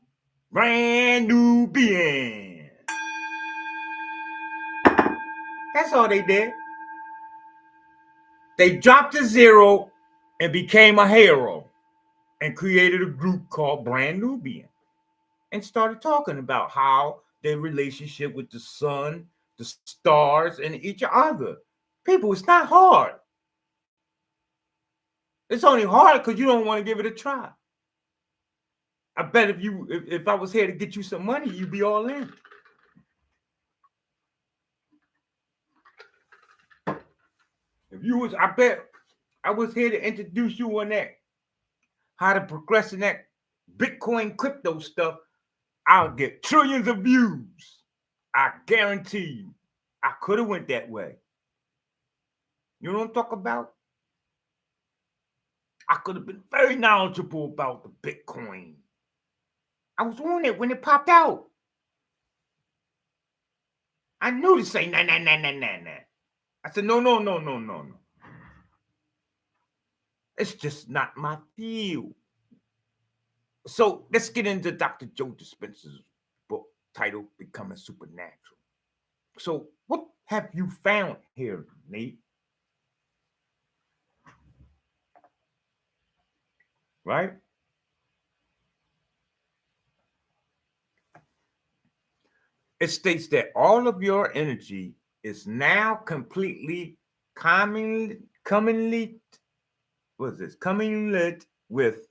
Brand New Being. That's all they did. They dropped a zero and became a hero and created a group called Brand New Being and started talking about how their relationship with the sun, the stars, and each other. People, it's not hard. It's only hard because you don't want to give it a try. I bet if I was here to get you some money, you'd be all in. I bet I was here to introduce you on that, how to progress in that Bitcoin crypto stuff. I'll get trillions of views. I guarantee you. I could have went that way. You know what I'm talking about? I could have been very knowledgeable about the Bitcoin. I was on it when it popped out. I knew to say nah. I said no. It's just not my field. So let's get into Dr. Joe Dispenza's book titled Becoming Supernatural. So what have you found here, Nate? Right? It states that all of your energy is now completely commonly with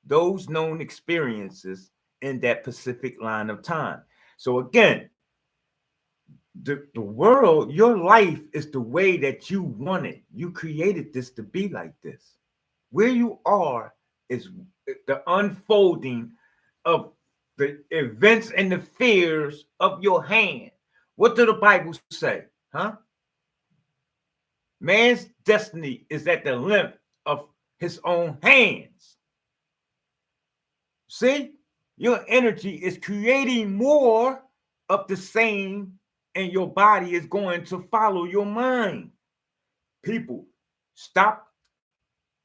those known experiences in that Pacific line of time. So again, the world, your life is the way that you want it. You created this to be like this. Where you are is the unfolding of the events and the fears of your hand. What does the Bible say? Huh? Man's destiny is at the length of his own hands. See, your energy is creating more of the same, and your body is going to follow your mind. People, stop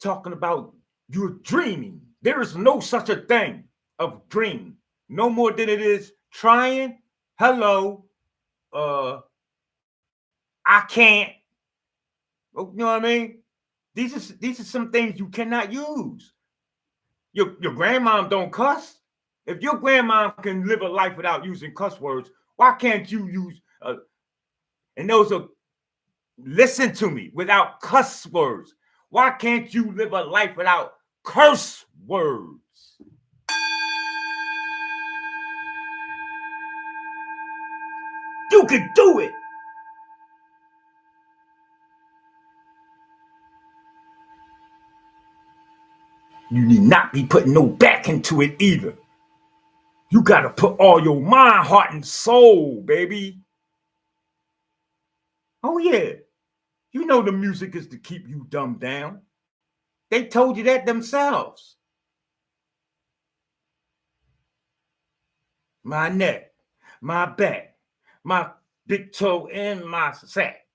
talking about you're dreaming. There is no such a thing of dream, no more than it is trying. Hello, I can't. You know what I mean? These are some things you cannot use. Your grandmom don't cuss. If your grandmom can live a life without using cuss words, why can't you use? And those are, listen to me, without cuss words. Why can't you live a life without curse words? You can do it. You need not be putting no back into it either. You got to put all your mind, heart, and soul, baby. Oh, yeah. You know the music is to keep you dumbed down. They told you that themselves. My neck, my back, my big toe, and my sack.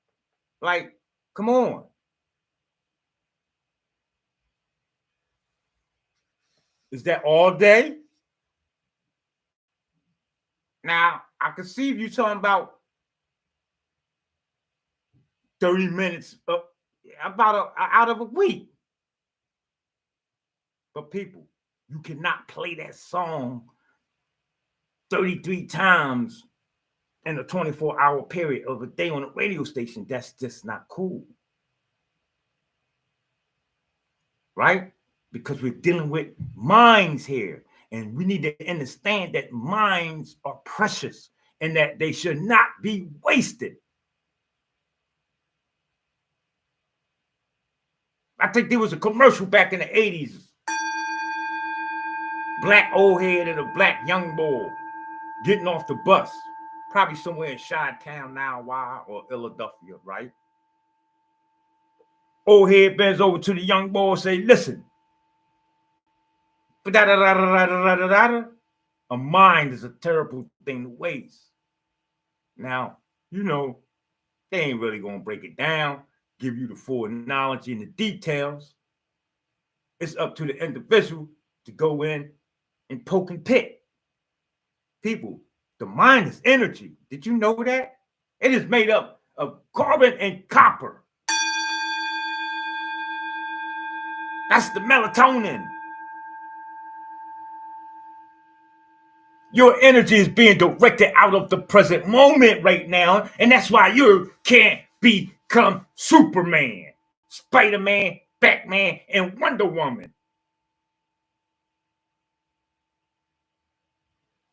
Like, come on. Is that all day? Now, I can see if you're talking about 30 minutes out of a week. But people, you cannot play that song 33 times in a 24-hour period of a day on a radio station. That's just not cool. Right? Because we're dealing with minds here. And we need to understand that minds are precious and that they should not be wasted. I think there was a commercial back in the 80s. Black old head and a black young boy getting off the bus. Probably somewhere in Chi-Town now, or Philadelphia, right? Old head bends over to the young boy and say, listen. A mind is a terrible thing to waste. Now, you know, they ain't really going to break it down, give you the full knowledge and the details. It's up to the individual to go in and poke and pick. People, the mind is energy. Did you know that? It is made up of carbon and copper. That's the melatonin. Your energy is being directed out of the present moment right now, and that's why you can't become Superman, Spider-Man, Batman, and Wonder Woman.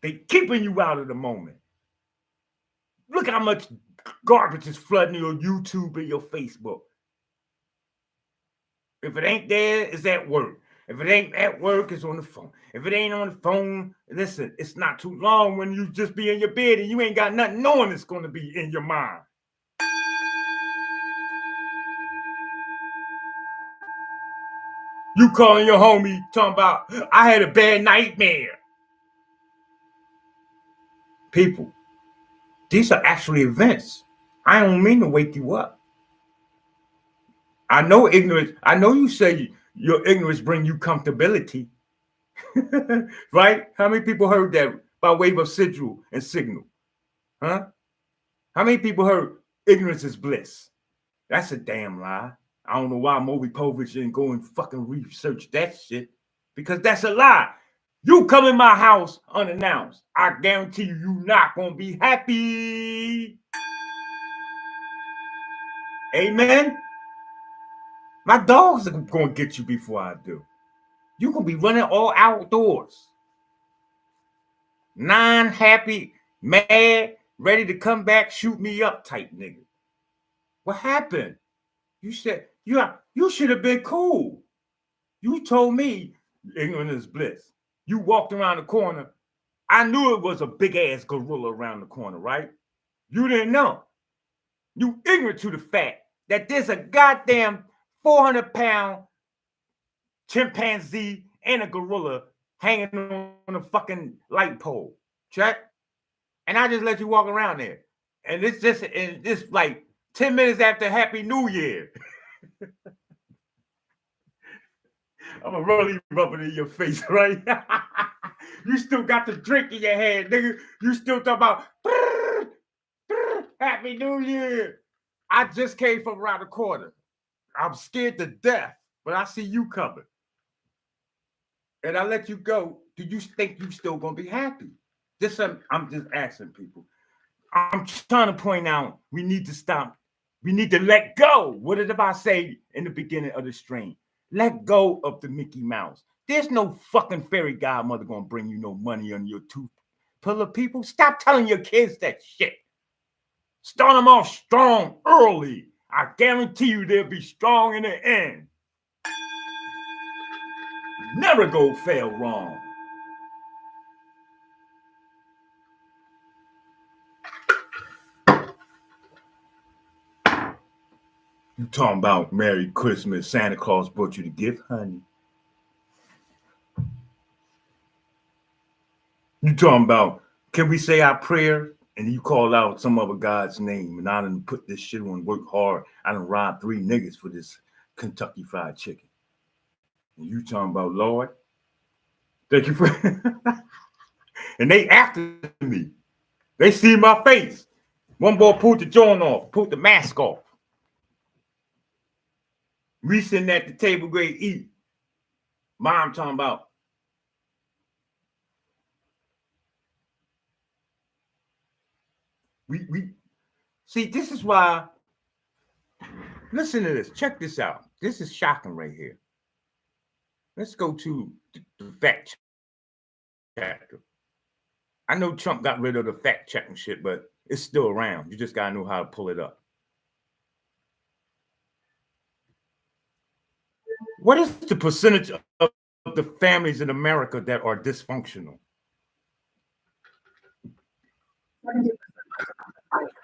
They're keeping you out of the moment. Look how much garbage is flooding your YouTube and your Facebook. If it ain't there, it's at work. If it ain't at work, it's on the phone. If it ain't on the phone, listen, it's not too long when you just be in your bed and you ain't got nothing knowing it's going to be in your mind. You calling your homie talking about, I had a bad nightmare. People, these are actually events. I don't mean to wake you up. I know ignorance. I know you say your ignorance bring you comfortability. Right? How many people heard that by way of sigil and signal? Huh? How many people heard ignorance is bliss? That's a damn lie. I don't know why Moby Povich didn't go and fucking research that shit, because that's a lie. You come in my house unannounced, I guarantee you, you're not going to be happy. Amen? My dogs are going to get you before I do. You're going to be running all outdoors. Non-happy, mad, ready to come back, shoot me up type nigga. What happened? You said, you should have been cool. You told me ignorance is bliss. You walked around the corner. I knew it was a big ass gorilla around the corner, right? You didn't know. You ignorant to the fact that there's a goddamn 400-pound chimpanzee and a gorilla hanging on a fucking light pole. Check. And I just let you walk around there. And it's like 10 minutes after Happy New Year. I'm gonna really rub it in your face, right? You still got the drink in your hand, nigga. You still talking about Happy New Year. I just came from around the corner. I'm scared to death, but I see you coming. And I let you go. Do you think you still gonna be happy? I'm just asking people. I'm trying to point out we need to stop. We need to let go. What did I say in the beginning of the stream? Let go of the Mickey Mouse. There's no fucking fairy godmother gonna bring you no money on your tooth pillar, people. Stop telling your kids that shit. Start them off strong early. I guarantee you they'll be strong in the end. Never go fail wrong. You talking about Merry Christmas, Santa Claus brought you the gift, honey. You talking about, can we say our prayer? And you call out some other God's name, and I done put this shit on, work hard. I done robbed 3 niggas for this Kentucky Fried Chicken. And you talking about, Lord, thank you for and they after me. They see my face. One boy pulled the joint off, pulled the mask off. We sitting at the table grade eat. Mom talking about, we see, this is why, listen to this. Check this out. This is shocking right here. Let's go to the fact chapter. I know Trump got rid of the fact checking shit, but it's still around. You just got to know how to pull it up. What is the percentage of the families in America that are dysfunctional?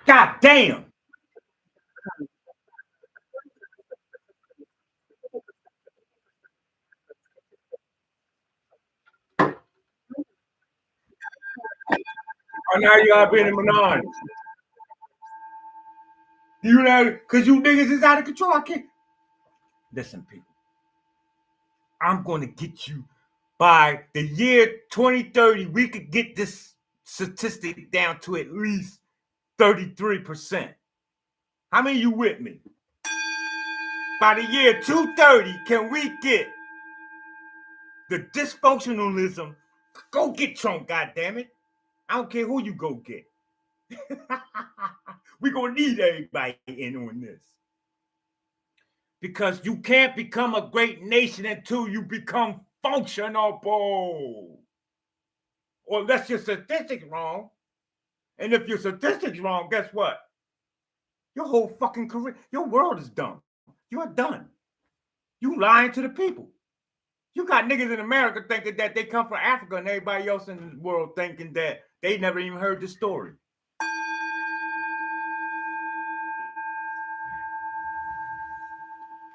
God damn. Oh, now you gotta be in the minority. You know, because you niggas is out of control. I can't. Listen, people. I'm going to get you by the year 2030. We could get this statistic down to at least 33%. How many of you with me? By the year 230, can we get the dysfunctionalism? Go get Trump, goddammit. I don't care who you go get. We're going to need everybody in on this. Because you can't become a great nation until you become functionable. Or unless your statistics wrong. And if your statistics wrong, guess what? Your whole fucking career, your world is done. You are done. You lying to the people. You got niggas in America thinking that they come from Africa and everybody else in the world thinking that they never even heard the story.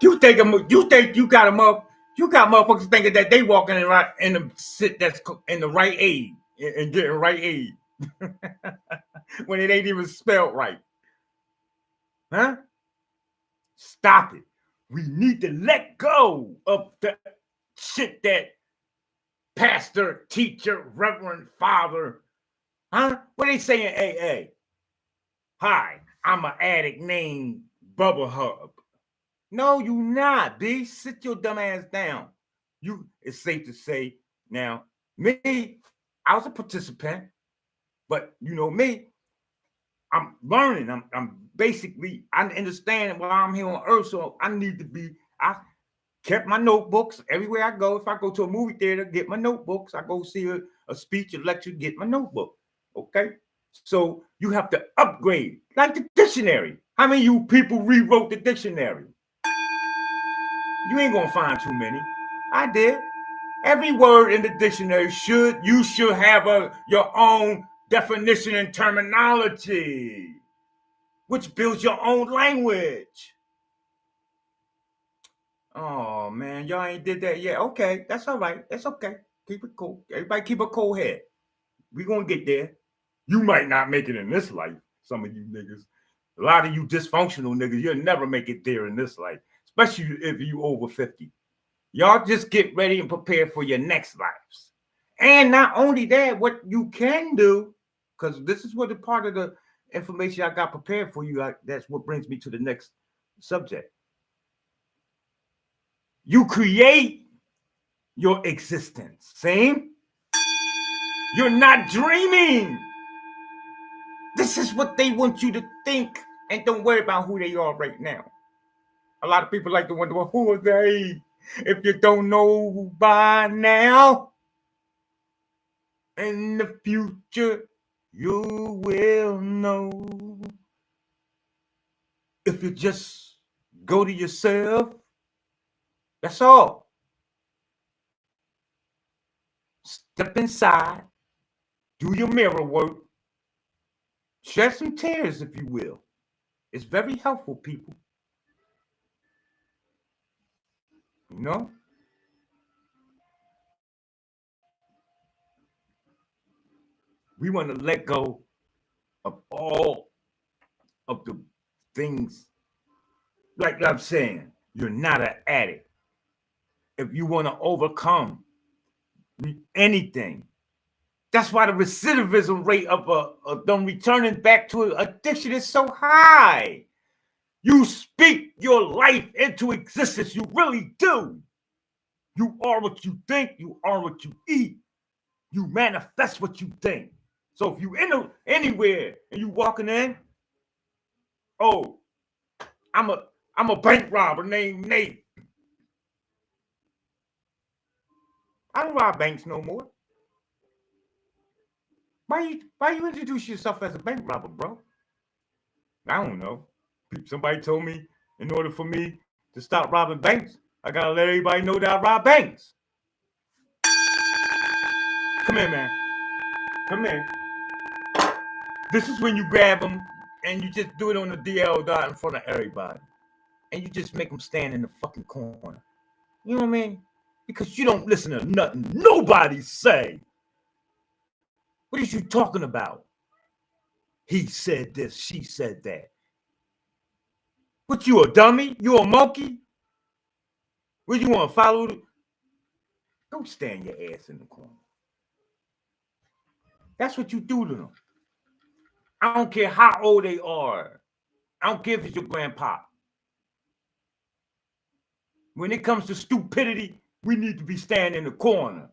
You think you got motherfuckers thinking that they walking in the sit that's in the right aid and getting right aid when it ain't even spelled right. Huh? Stop it. We need to let go of the shit that pastor, teacher, reverend, father, huh? What they say in AA? Hi, I'm an addict named Bubba Hub. No, you not, B. Sit your dumb ass down. It's safe to say now, me, I was a participant, but you know me, I'm learning. I'm basically, I understand why I'm here on earth, so I need to be, I kept my notebooks everywhere I go. If I go to a movie theater, get my notebooks. I go see a speech, a lecture, get my notebook, okay? So you have to upgrade, like the dictionary. How many of you people rewrote the dictionary? You ain't gonna find too many. I did. Every word in the dictionary you should have your own definition and terminology, which builds your own language. Oh man, y'all ain't did that yet. Okay, that's all right. That's okay. Keep it cool. Everybody keep a cool head. We gonna get there. You might not make it in this life. Some of you niggas, a lot of you dysfunctional niggas, you'll never make it there in this life, especially if you over 50. Y'all just get ready and prepare for your next lives. And not only that, what you can do, because this is what the part of the information I got prepared for you. That's what brings me to the next subject. You create your existence. Same? You're not dreaming. This is what they want you to think, and don't worry about who they are right now. A lot of people like to wonder, well, who are they? If you don't know by now, in the future, you will know. If you just go to yourself, that's all. Step inside, do your mirror work, shed some tears, if you will. It's very helpful, people. You know? We want to let go of all of the things. Like I'm saying, you're not an addict. If you want to overcome anything, that's why the recidivism rate of them returning back to addiction is so high. You speak your life into existence. You really do. You are what you think. You are what you eat. You manifest what you think. So if you anywhere and you walking in, oh, I'm a bank robber named Nate. I don't rob banks no more. Why you introduce yourself as a bank robber, bro? I don't know. Somebody told me in order for me to stop robbing banks, I gotta let everybody know that I rob banks. Come here, man. Come here. This is when you grab them and you just do it on the DL dot in front of everybody. And you just make them stand in the fucking corner. You know what I mean? Because you don't listen to nothing nobody say. What are you talking about? He said this, she said that. What, you a dummy? You a monkey? What, you want to follow? Don't stand your ass in the corner. That's what you do to them. I don't care how old they are. I don't care if it's your grandpa. When it comes to stupidity, we need to be standing in the corner.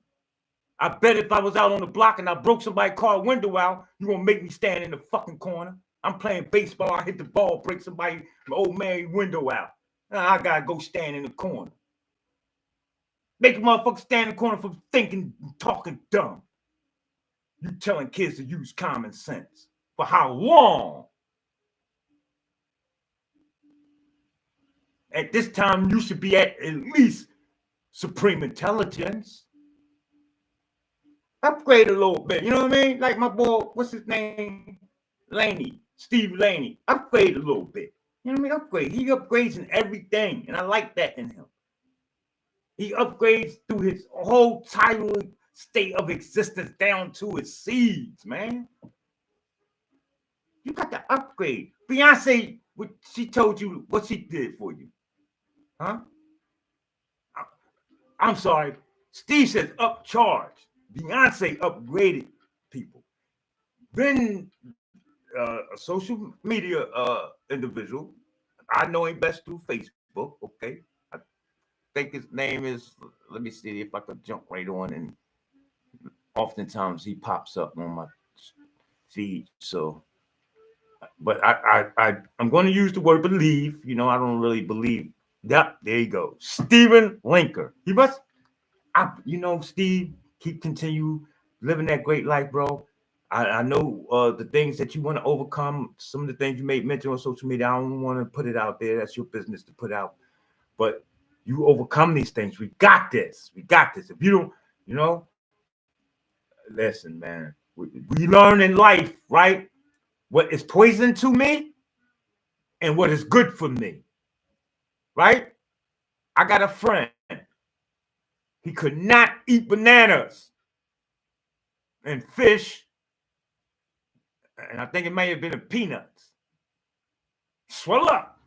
I bet if I was out on the block and I broke somebody's car window out, you gonna make me stand in the fucking corner. I'm playing baseball, I hit the ball, break somebody's old man window out. Now I gotta go stand in the corner. Make a motherfucker stand in the corner for thinking and talking dumb. You telling kids to use common sense. For how long? At this time, you should be at least supreme intelligence. Upgrade a little bit, you know what I mean? Like my boy, what's his name? Laney, Steve Laney. Upgrade a little bit. You know what I mean? Upgrade. He upgrades in everything, and I like that in him. He upgrades through his whole entire state of existence down to his seeds, man. You got to upgrade. Beyonce, what she told you, what she did for you. Huh? I'm sorry. Steve says upcharge. Beyonce upgraded people. Then a social media individual, I know him best through Facebook. Okay, I think his name is. Let me see if I could jump right on. And oftentimes he pops up on my feed. So, but I'm going to use the word believe. You know, I don't really believe. Yep, there you go. Steven Linker. He must. Steve, continue living that great life, bro. I know the things that you want to overcome. Some of the things you may mention on social media, I don't want to put it out there. That's your business to put out. But You overcome these things. We got this. We got this. If you don't, you know, listen, man. We learn in life, right? What is poison to me and what is good for me, right? I got a friend. He could not eat bananas and fish, and I think it may have been peanuts. Swell up.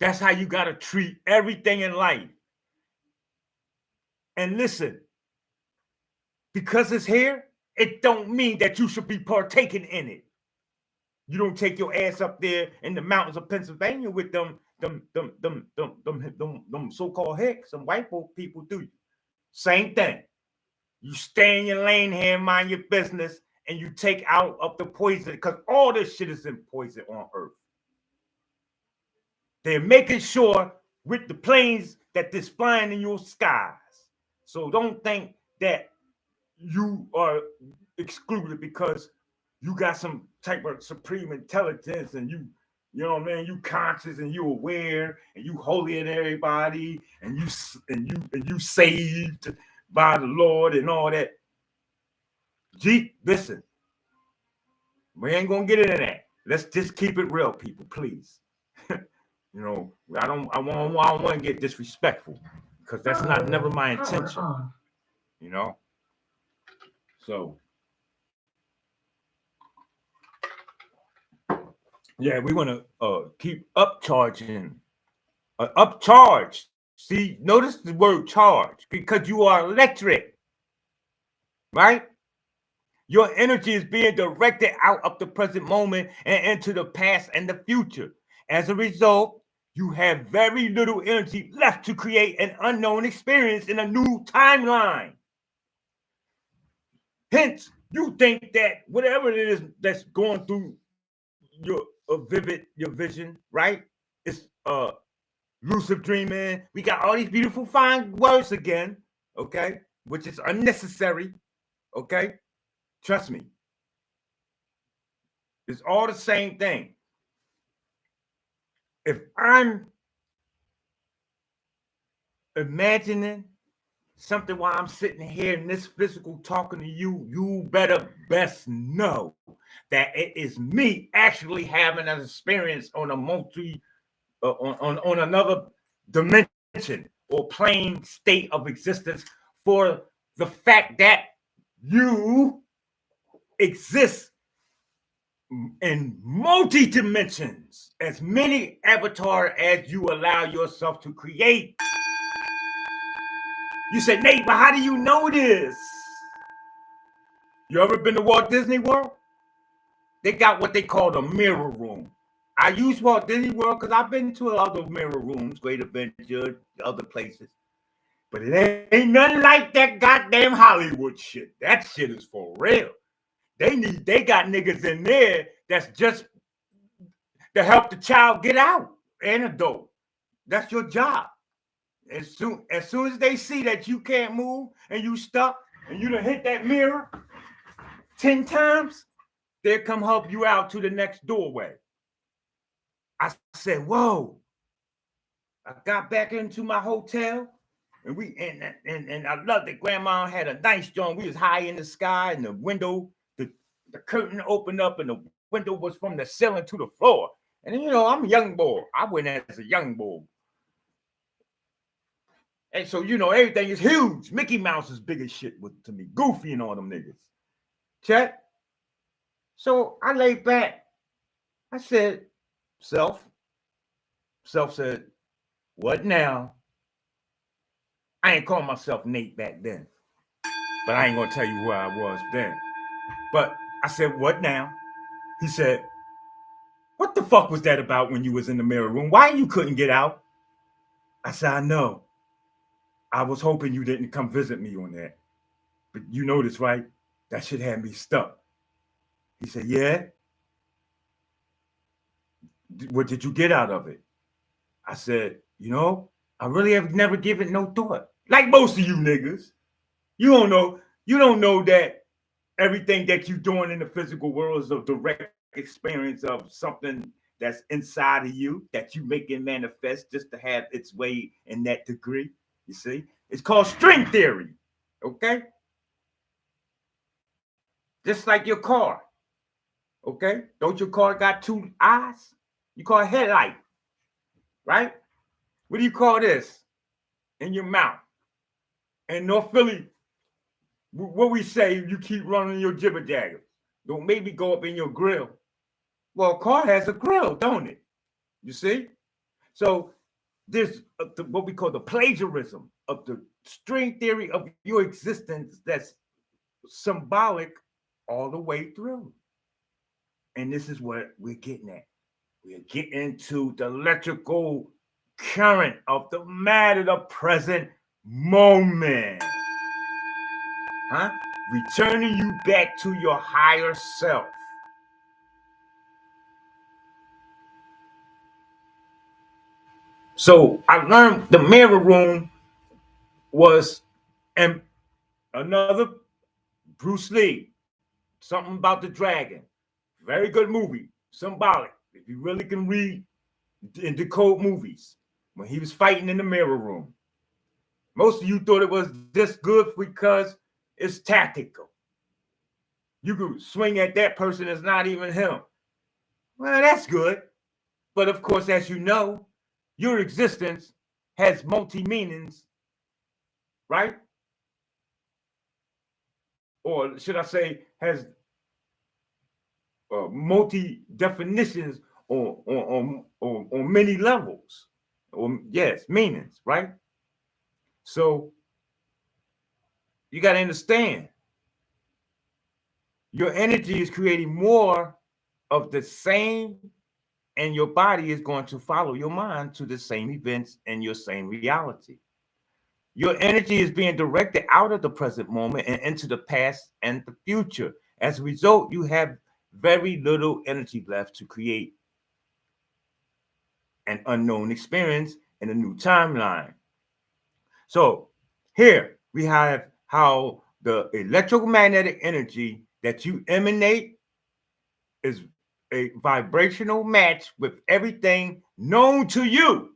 That's how you got to treat everything in life. And listen, because it's here, it don't mean that you should be partaking in it. You don't take your ass up there in the mountains of Pennsylvania with them so-called hicks, some white people do. Same thing. You stay in your lane here, mind your business, and you take out of the poison, because all this shit is in poison on Earth. They're making sure with the planes that they're flying in your skies. So don't think that you are excluded because you got some type of supreme intelligence and you know what I mean, you conscious and you aware and you holier than everybody and you saved by the Lord and all that. Gee, listen, we ain't gonna get into that. Let's just keep it real, people, please. You know, I don't want to get disrespectful because that's never my intention. You know, so yeah, we want to keep upcharging, upcharge. See, notice the word charge because you are electric, right? Your energy is being directed out of the present moment and into the past and the future. As a result, you have very little energy left to create an unknown experience in a new timeline. Hence, you think that whatever it is that's going through your vision, right? It's lucid dreaming. We got all these beautiful fine words again, okay? Which is unnecessary, okay? Trust me. It's all the same thing. If I'm imagining something while I'm sitting here in this physical talking to you, you better best know that it is me actually having an experience on a on another dimension or plane state of existence for the fact that you exist in multi dimensions, as many avatars as you allow yourself to create. You said, Nate, but how do you know this? You ever been to Walt Disney World? They got what they call the mirror room. I use Walt Disney World because I've been to other mirror rooms, Great Adventure, other places. But it ain't nothing like that goddamn Hollywood shit. That shit is for real. They got niggas in there that's just to help the child get out, an adult. That's your job. As soon as they see that you can't move and you stuck and you done hit that mirror 10 times, they'll come help you out to the next doorway. I said, whoa. I got back into my hotel and and I loved it. Grandma had a nice joint. We was high in the sky and the window, the curtain opened up and the window was from the ceiling to the floor. And you know, I'm a young boy. I went as a young boy. And so, you know, everything is huge. Mickey Mouse is big as shit to me. Goofy and all them niggas. Check. So I laid back. I said, Self. Self said, what now? I ain't calling myself Nate back then. But I ain't going to tell you where I was then. But I said, what now? He said, what the fuck was that about when you was in the mirror room? Why you couldn't get out? I said, I know. I was hoping you didn't come visit me on that. But you noticed, right? That shit had me stuck. He said, yeah. What did you get out of it? I said, you know, I really have never given no thought. Like most of you niggas. You don't know that everything that you're doing in the physical world is a direct experience of something that's inside of you that you make it manifest just to have its way in that degree. You see, it's called string theory. Okay, just like your car. Okay, don't your car got two eyes? You call it headlight, right? What do you call this in your mouth? In North Philly, what we say, you keep running your jibber jagger. Don't maybe go up in your grill. Well, a car has a grill, don't it? You see? So there's what we call the plagiarism of the string theory of your existence that's symbolic all the way through. And this is what we're getting at. We're getting into the electrical current of the matter, the present moment. Huh? Returning you back to your higher self. So I learned the mirror room was and another Bruce Lee, something about the dragon. Very good movie, symbolic. If you really can read and decode movies, when he was fighting in the mirror room, most of you thought it was just good because it's tactical. You could swing at that person that's not even him. Well, that's good. But of course, as you know, your existence has multi meanings, right? Or should I say, has multi definitions on many levels, or yes, meanings, right? So you got to understand your energy is creating more of the same, and your body is going to follow your mind to the same events and your same reality. Your energy is being directed out of the present moment and into the past and the future. As a result, you have very little energy left to create an unknown experience in a new timeline. So here we have how the electromagnetic energy that you emanate is a vibrational match with everything known to you.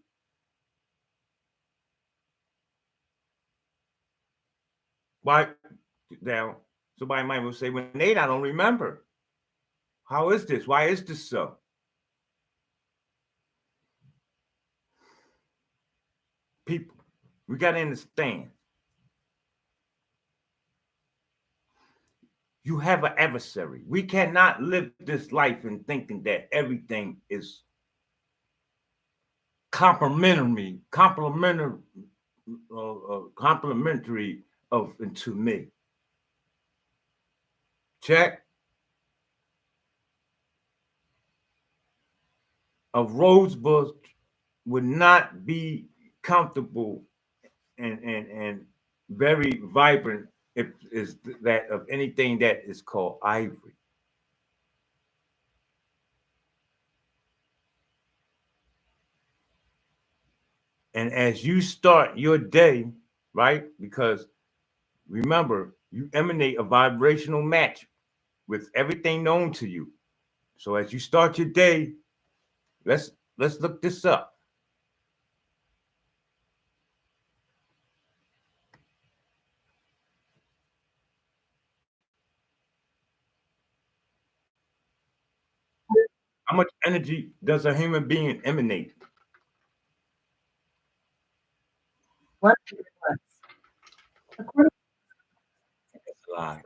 Why? Now, somebody might say, well, Nate, I don't remember. How is this? Why is this so? People, we got to understand. You have an adversary. We cannot live this life in thinking that everything is complementary of into me. Check. A rosebud would not be comfortable and very vibrant if is that of anything that is called ivory. And as you start your day, right? Because remember, you emanate a vibrational match with everything known to you. So as you start your day, let's look this up. How much energy does a human being emanate? What? According That's a lie.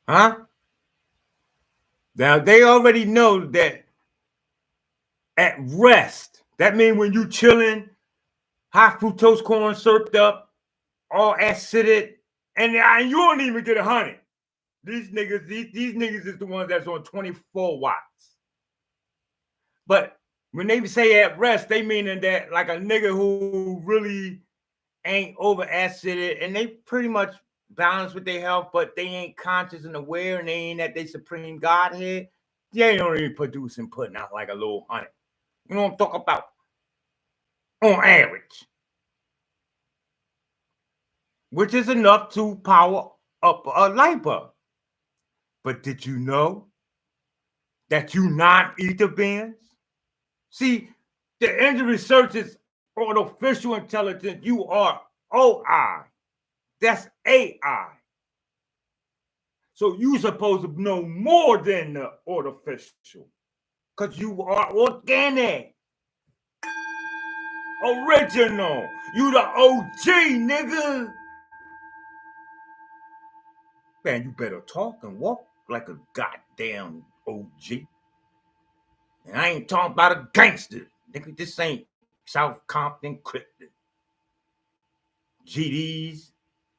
Huh? Now they already know that at rest, that means when you chilling, high fructose corn syrup up, all acidic, and you don't even get 100. These niggas is the ones that's on 24 watts. But when they say at rest, they meaning that like a nigga who really ain't over acidic and they pretty much balanced with their health, but they ain't conscious and aware and they ain't at their supreme Godhead. They don't even produce and putting out like a little 100. You know what I'm talking about? On average. Which is enough to power up a light bulb. But did you know that you non-ether beings? See, the end research is artificial intelligence. You are OI. That's AI. So you supposed to know more than the artificial. Because you are organic. Original. You the OG, nigga. Man, you better talk and walk like a goddamn OG. And I ain't talking about a gangster. Nigga, this ain't South Compton, Krypton. GDs,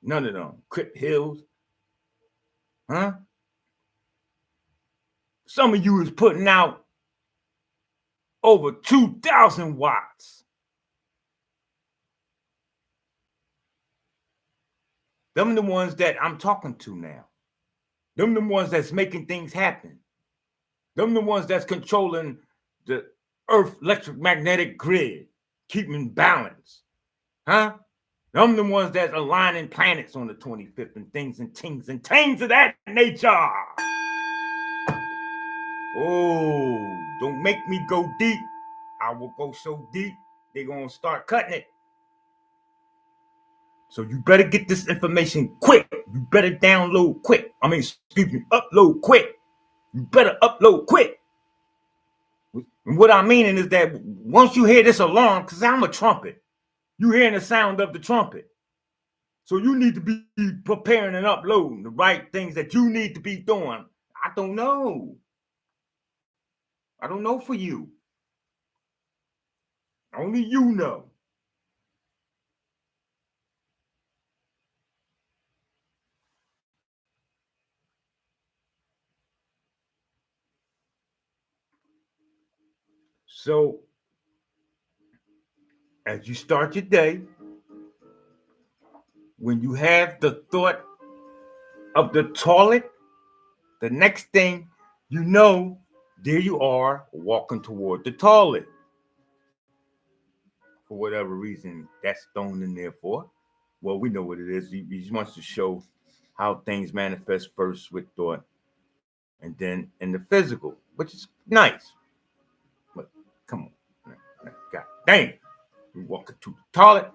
none of them. Crip Hills. Huh? Some of you is putting out over 2,000 watts. Them the ones that I'm talking to now. Them the ones that's making things happen. Them the ones that's controlling the Earth electromagnetic grid, keeping balance. Huh? Them the ones that's aligning planets on the 25th and things and tings and things of that nature. Oh, don't make me go deep. I will go so deep, they're going to start cutting it. So you better get this information quick. You better download quick. Upload quick. You better upload quick. And what I'm meaning is that once you hear this alarm, because I'm a trumpet, you hearing the sound of the trumpet. So you need to be preparing and uploading the right things that you need to be doing. I don't know. I don't know for you. Only you know. So, as you start your day, when you have the thought of the toilet, the next thing you know, there you are walking toward the toilet. For whatever reason that's thrown in there for. Well, we know what it is. He just wants to show how things manifest first with thought and then in the physical, which is nice. But come on. God dang. You walk to the toilet.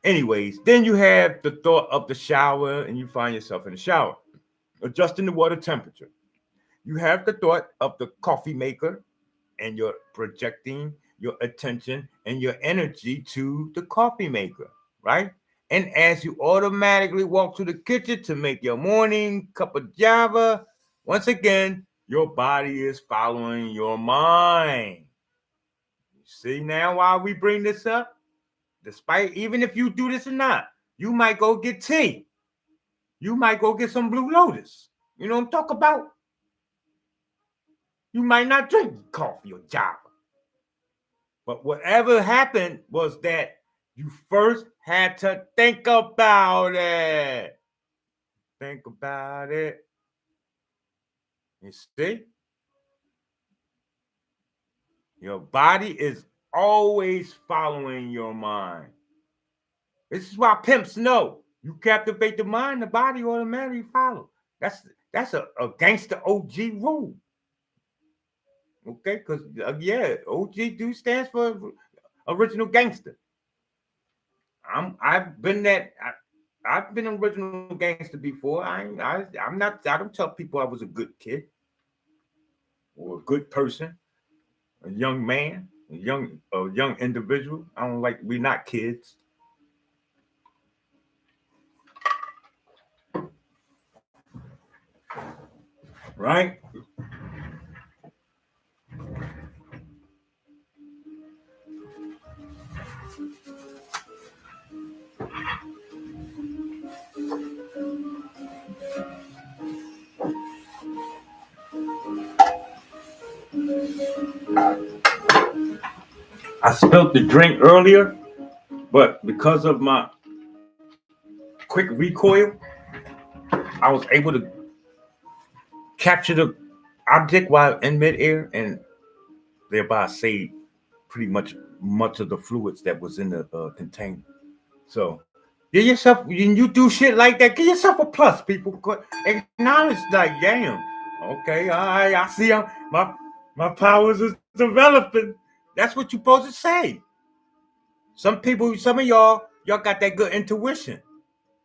Anyways, then you have the thought of the shower and you find yourself in the shower, adjusting the water temperature. You have the thought of the coffee maker and you're projecting your attention and your energy to the coffee maker, right? And as you automatically walk to the kitchen to make your morning cup of java, once again, your body is following your mind. You see now why we bring this up? Despite, even if you do this or not, you might go get tea. You might go get some Blue Lotus. You know what I'm talking about? You might not drink coffee or java. But whatever happened was that you first had to think about it. Think about it. You see? Your body is always following your mind. This is why pimps know. You captivate the mind, the body automatically follow. That's a gangster OG rule. Okay, because OG do stands for original gangster. I've been an original gangster before. I don't tell people I was a good kid or a good person, a young man, a young individual. I don't like, we're not kids. Right? I spilled the drink earlier, but because of my quick recoil, I was able to capture the object while in midair and thereby save pretty much of the fluids that was in the container. So give yourself when you do shit like that, give yourself a plus, people. Acknowledge like, damn, okay, all right, I see my powers is developing. That's what you're supposed to say. Some people, some of y'all got that good intuition.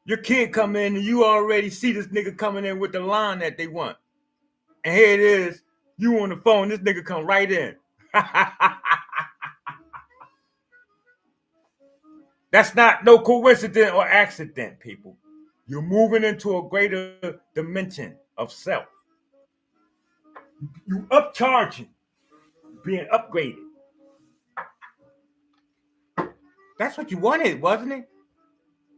Your kid come in and you already see this nigga coming in with the line that they want. And here it is, you on the phone, this nigga come right in. That's not no coincidence or accident, people. You're moving into a greater dimension of self. You upcharging, being upgraded. That's what you wanted, wasn't it?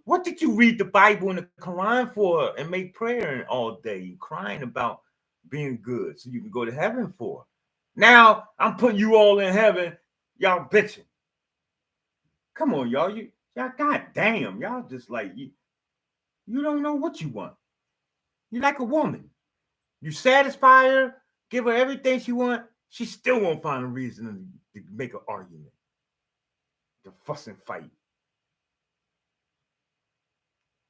What did you read the Bible and the Quran for and make prayer all day, crying about being good so you can go to heaven for? Now I'm putting you all in heaven, y'all bitching. Come on, y'all. Y'all goddamn, y'all just like you don't know what you want. You're like a woman. You satisfy her, give her everything she wants, she still won't find a reason to make an argument, to fuss and fight.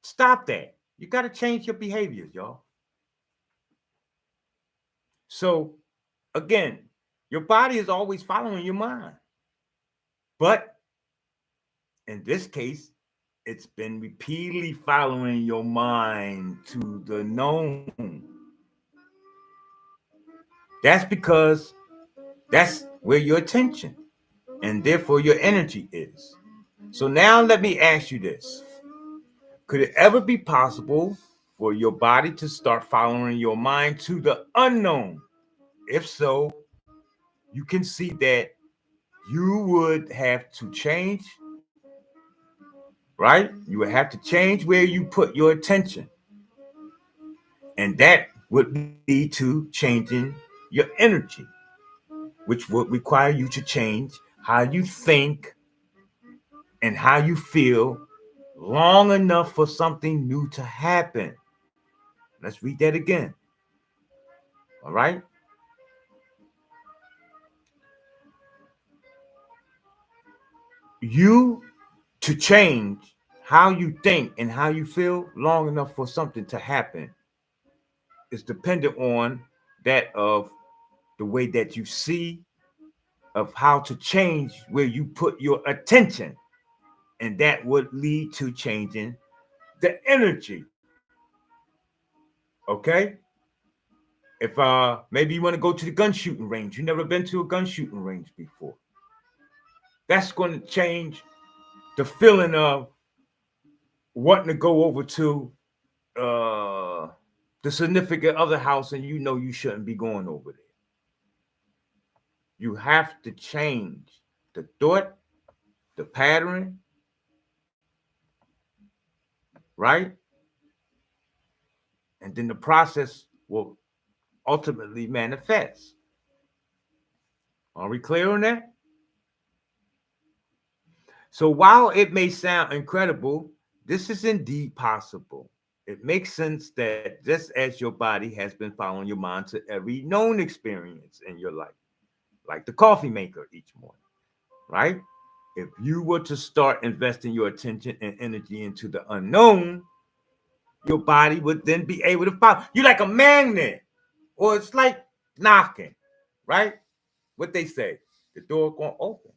Stop that. You got to change your behaviors, y'all. So, again, your body is always following your mind. But in this case, it's been repeatedly following your mind to the known. That's because that's where your attention and therefore your energy is. So now let me ask you this. Could it ever be possible for your body to start following your mind to the unknown? If so, you can see that you would have to change, right? You would have to change where you put your attention. And that would lead to changing your energy, which would require you to change how you think and how you feel long enough for something new to happen. Let's read that again. All right. You to change how you think and how you feel long enough for something to happen is dependent on that of the way that you see, of how to change where you put your attention. And that would lead to changing the energy. Okay? If maybe you want to go to the gun shooting range, you've never been to a gun shooting range before. That's going to change the feeling of wanting to go over to the significant other house and you know you shouldn't be going over there. You have to change the thought, the pattern, right? And then the process will ultimately manifest. Are we clear on that? So while it may sound incredible, this is indeed possible. It makes sense that just as your body has been following your mind to every known experience in your life, like the coffee maker each morning, right? If you were to start investing your attention and energy into the unknown, your body would then be able to follow. You're like a magnet, or it's like knocking, right? What they say, the door gonna open.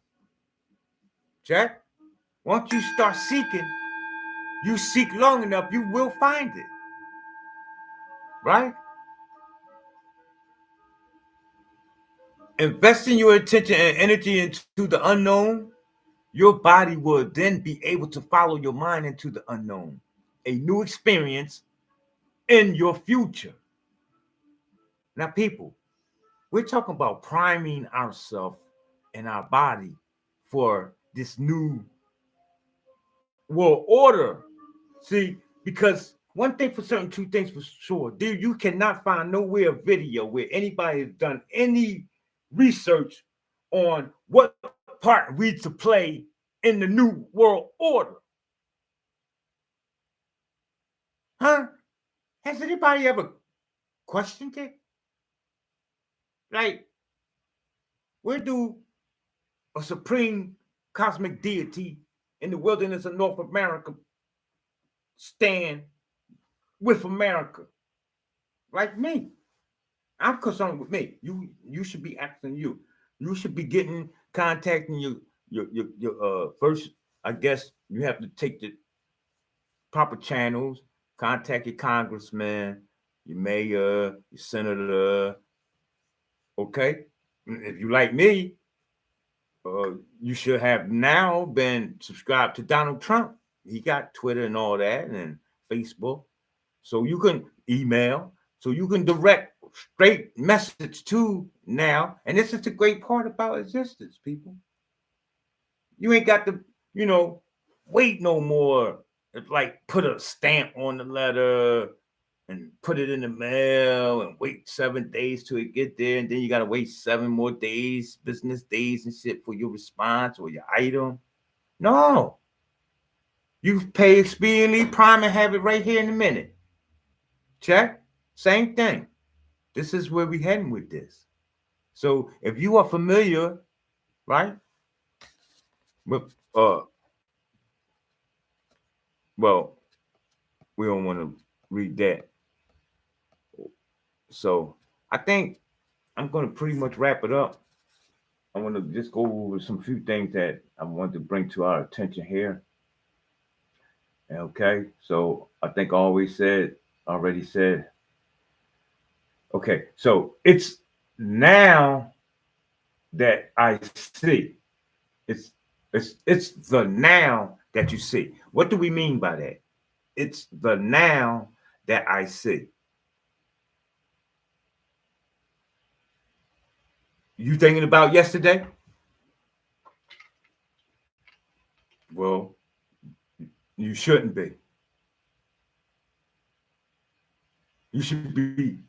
Check. Once you start seeking, you seek long enough, you will find it, right? Investing your attention and energy into the unknown, your body will then be able to follow your mind into the unknown, a new experience in your future. Now, people, we're talking about priming ourselves and our body for this new world order. See, because one thing for certain, two things for sure, dude, you cannot find nowhere a video where anybody has done any research on what part we to play in the new world order. Huh? Has anybody ever questioned it? Like, where do a supreme cosmic deity in the wilderness of North America stand with America? Like me. I'm concerned with me. You should be asking you. You should be contacting your first. I guess you have to take the proper channels. Contact your congressman, your mayor, your senator. Okay, if you like me, you should have now been subscribed to Donald Trump. He got Twitter and all that, and Facebook, so you can email, so you can direct straight message to now. And this is the great part about existence, people. You ain't got to, wait no more. It's like put a stamp on the letter and put it in the mail and wait 7 days till it get there, and then you gotta wait 7 more days, business days and shit for your response or your item. No. You pay expediently, Prime, and have it right here in a minute. Check. Same thing. This is where we heading with this. So if you are familiar, right, with well, we don't want to read that. So I think I'm going to pretty much wrap it up. I want to just go over some few things that I want to bring to our attention here. Okay, so I think I already said. Okay, so it's now that I see. It's the now that you see. What do we mean by that? It's the now that I see. You thinking about yesterday? Well, you shouldn't be. You should be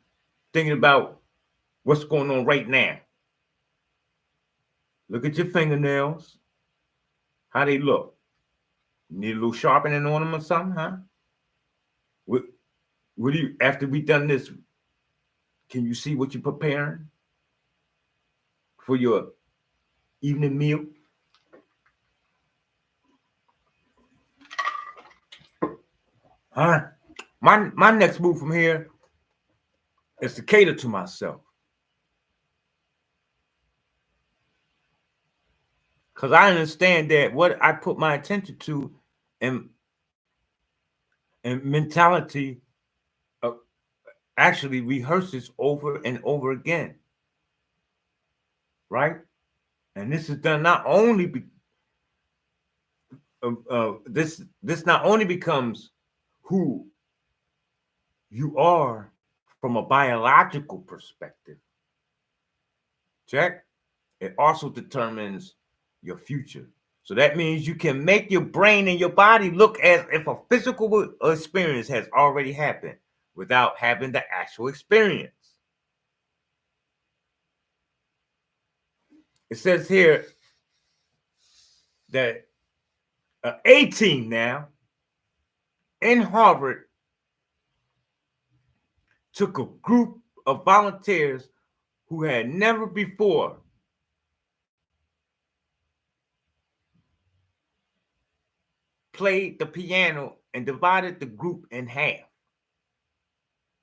thinking about what's going on right now. Look at your fingernails. How they look. Need a little sharpening on them or something, huh? What do you, after we done this, can you see what you're preparing for your evening meal? Huh? My next move from here is to cater to myself. Because I understand that what I put my attention to and mentality actually rehearses over and over again. Right? And this is done not only this not only becomes who you are from a biological perspective. Check. It also determines your future. So that means you can make your brain and your body look as if a physical experience has already happened without having the actual experience. It says here that an A team now in Harvard took a group of volunteers who had never before played the piano and divided the group in half.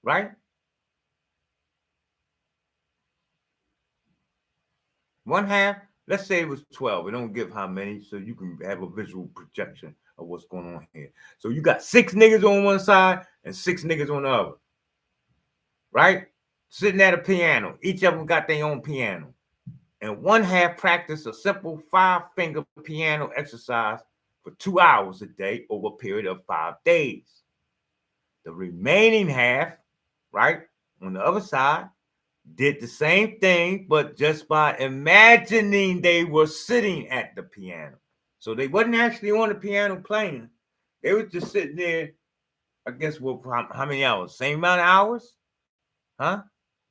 Right? One half, let's say it was 12. We don't give how many, so you can have a visual projection of what's going on here. So you got 6 niggas on one side and 6 niggas on the other. Right? Sitting at a piano. Each of them got their own piano. And one half practiced a simple 5-finger piano exercise for 2 hours a day over a period of 5 days. The remaining half, right, on the other side, did the same thing, but just by imagining they were sitting at the piano. So they wasn't actually on the piano playing. They were just sitting there, I guess, well, how many hours? Same amount of hours? Huh?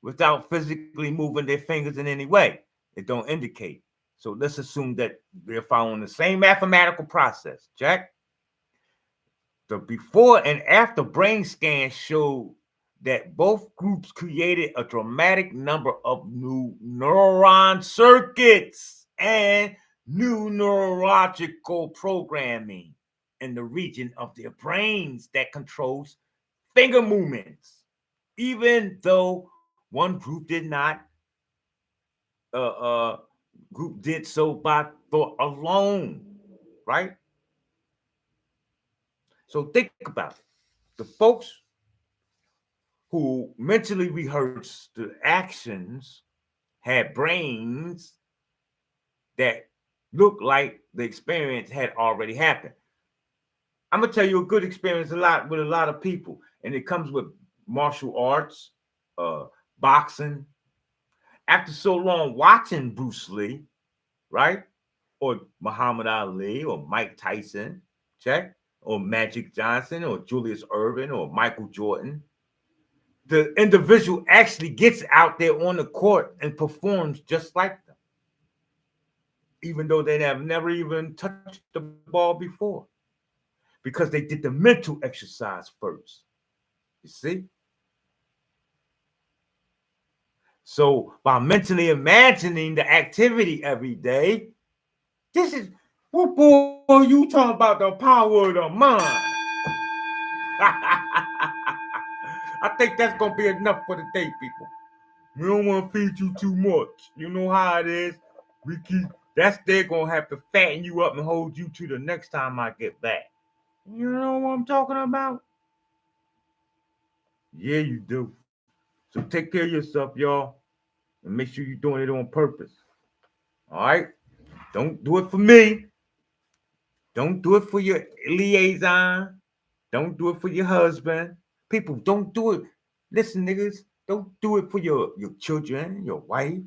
Without physically moving their fingers in any way. It don't indicate. So let's assume that they're following the same mathematical process. Check. The before and after brain scans showed that both groups created a dramatic number of new neuron circuits and new neurological programming in the region of their brains that controls finger movements, even though one group did not group did so by thought alone, right? So think about it. The folks who mentally rehearsed the actions had brains that looked like the experience had already happened. I'm gonna tell you a good experience with a lot of people, and it comes with martial arts, boxing. After so long watching Bruce Lee, right, or Muhammad Ali, or Mike Tyson, check, or Magic Johnson, or Julius Erving, or Michael Jordan, the individual actually gets out there on the court and performs just like them, even though they have never even touched the ball before, because they did the mental exercise first. You see? So by mentally imagining the activity every day, this is what, boy, you talking about the power of the mind. I think that's gonna be enough for the day, people. We don't want to feed you too much. You know how it is. They're gonna have to fatten you up and hold you to the next time I get back. You know what I'm talking about? Yeah, you do. So take care of yourself, y'all, and make sure you're doing it on purpose. All right? Don't do it for me. Don't do it for your liaison. Don't do it for your husband. People, don't do it. Listen, niggas, don't do it for your children, your wife.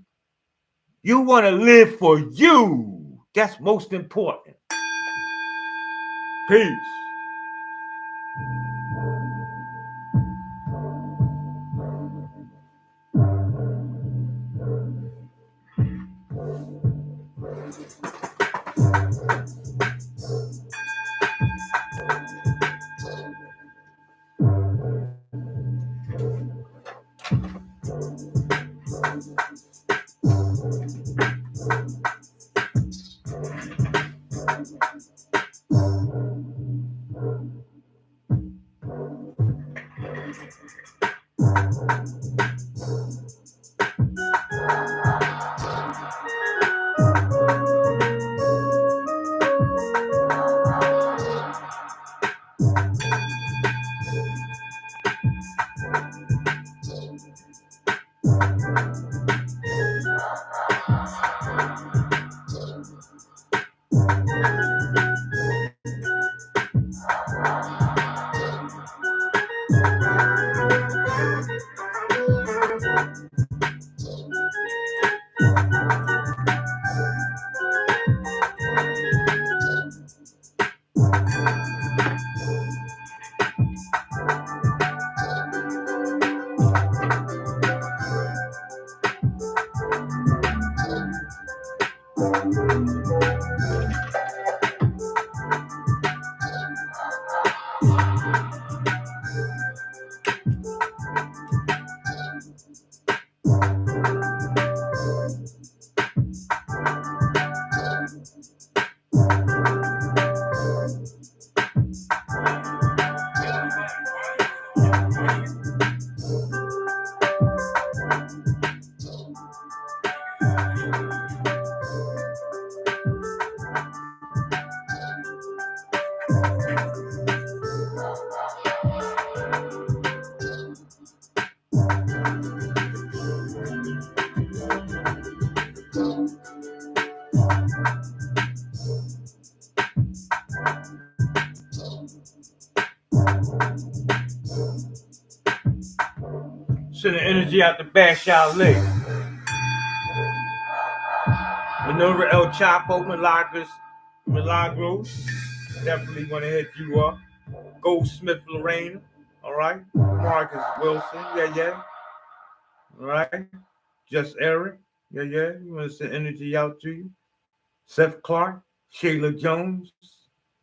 You want to live for you. That's most important. Peace. Send the energy out the Bash Lake. Maneuver El Chapo Milagros. Definitely want to hit you up. Goldsmith Lorraine. All right. Marcus Wilson. Yeah. All right. Just Eric. Yeah. You want to send energy out to you. Seth Clark. Shayla Jones.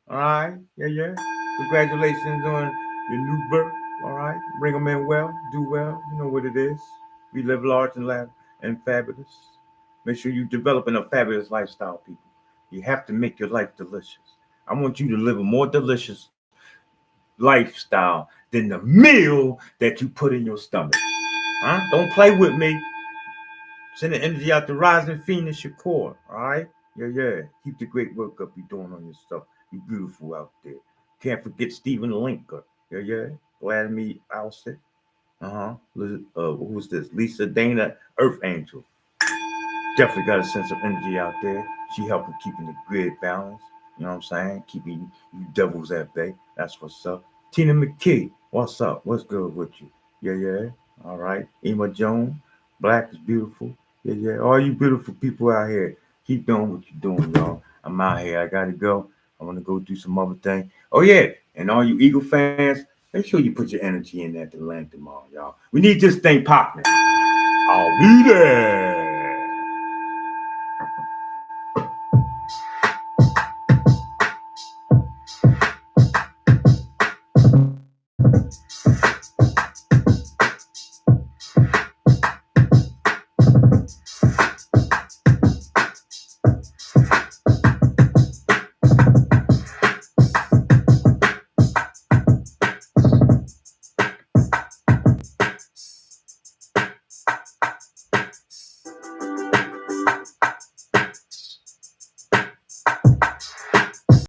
All right. Yeah. Congratulations on your new birth. All right. Bring them in well. Do well. You know what it is. We live large and laugh and fabulous. Make sure you're developing a fabulous lifestyle, people. You have to make your life delicious. I want you to live a more delicious lifestyle than the meal that you put in your stomach. Huh? Don't play with me. Send the energy out to Rising Phoenix Shakur. All right? Yeah. Keep the great work up you're doing on your stuff. You're beautiful out there. Can't forget Stephen Linker. Yeah. Glad to meet Alcid. Who's this? Lisa Dana, Earth Angel. Definitely got a sense of energy out there. She helping keeping the grid balanced. You know what I'm saying? Keeping you devils at bay. That's what's up. Tina McKee, what's up? What's good with you? Yeah. All right. Emma Jones, Black is beautiful. Yeah. All you beautiful people out here, keep doing what you're doing, y'all. I'm out here. I gotta go. I want to go do some other thing. Oh yeah, and all you Eagle fans, make sure you put your energy in that to land tomorrow, y'all. We need this thing popping. I'll be there.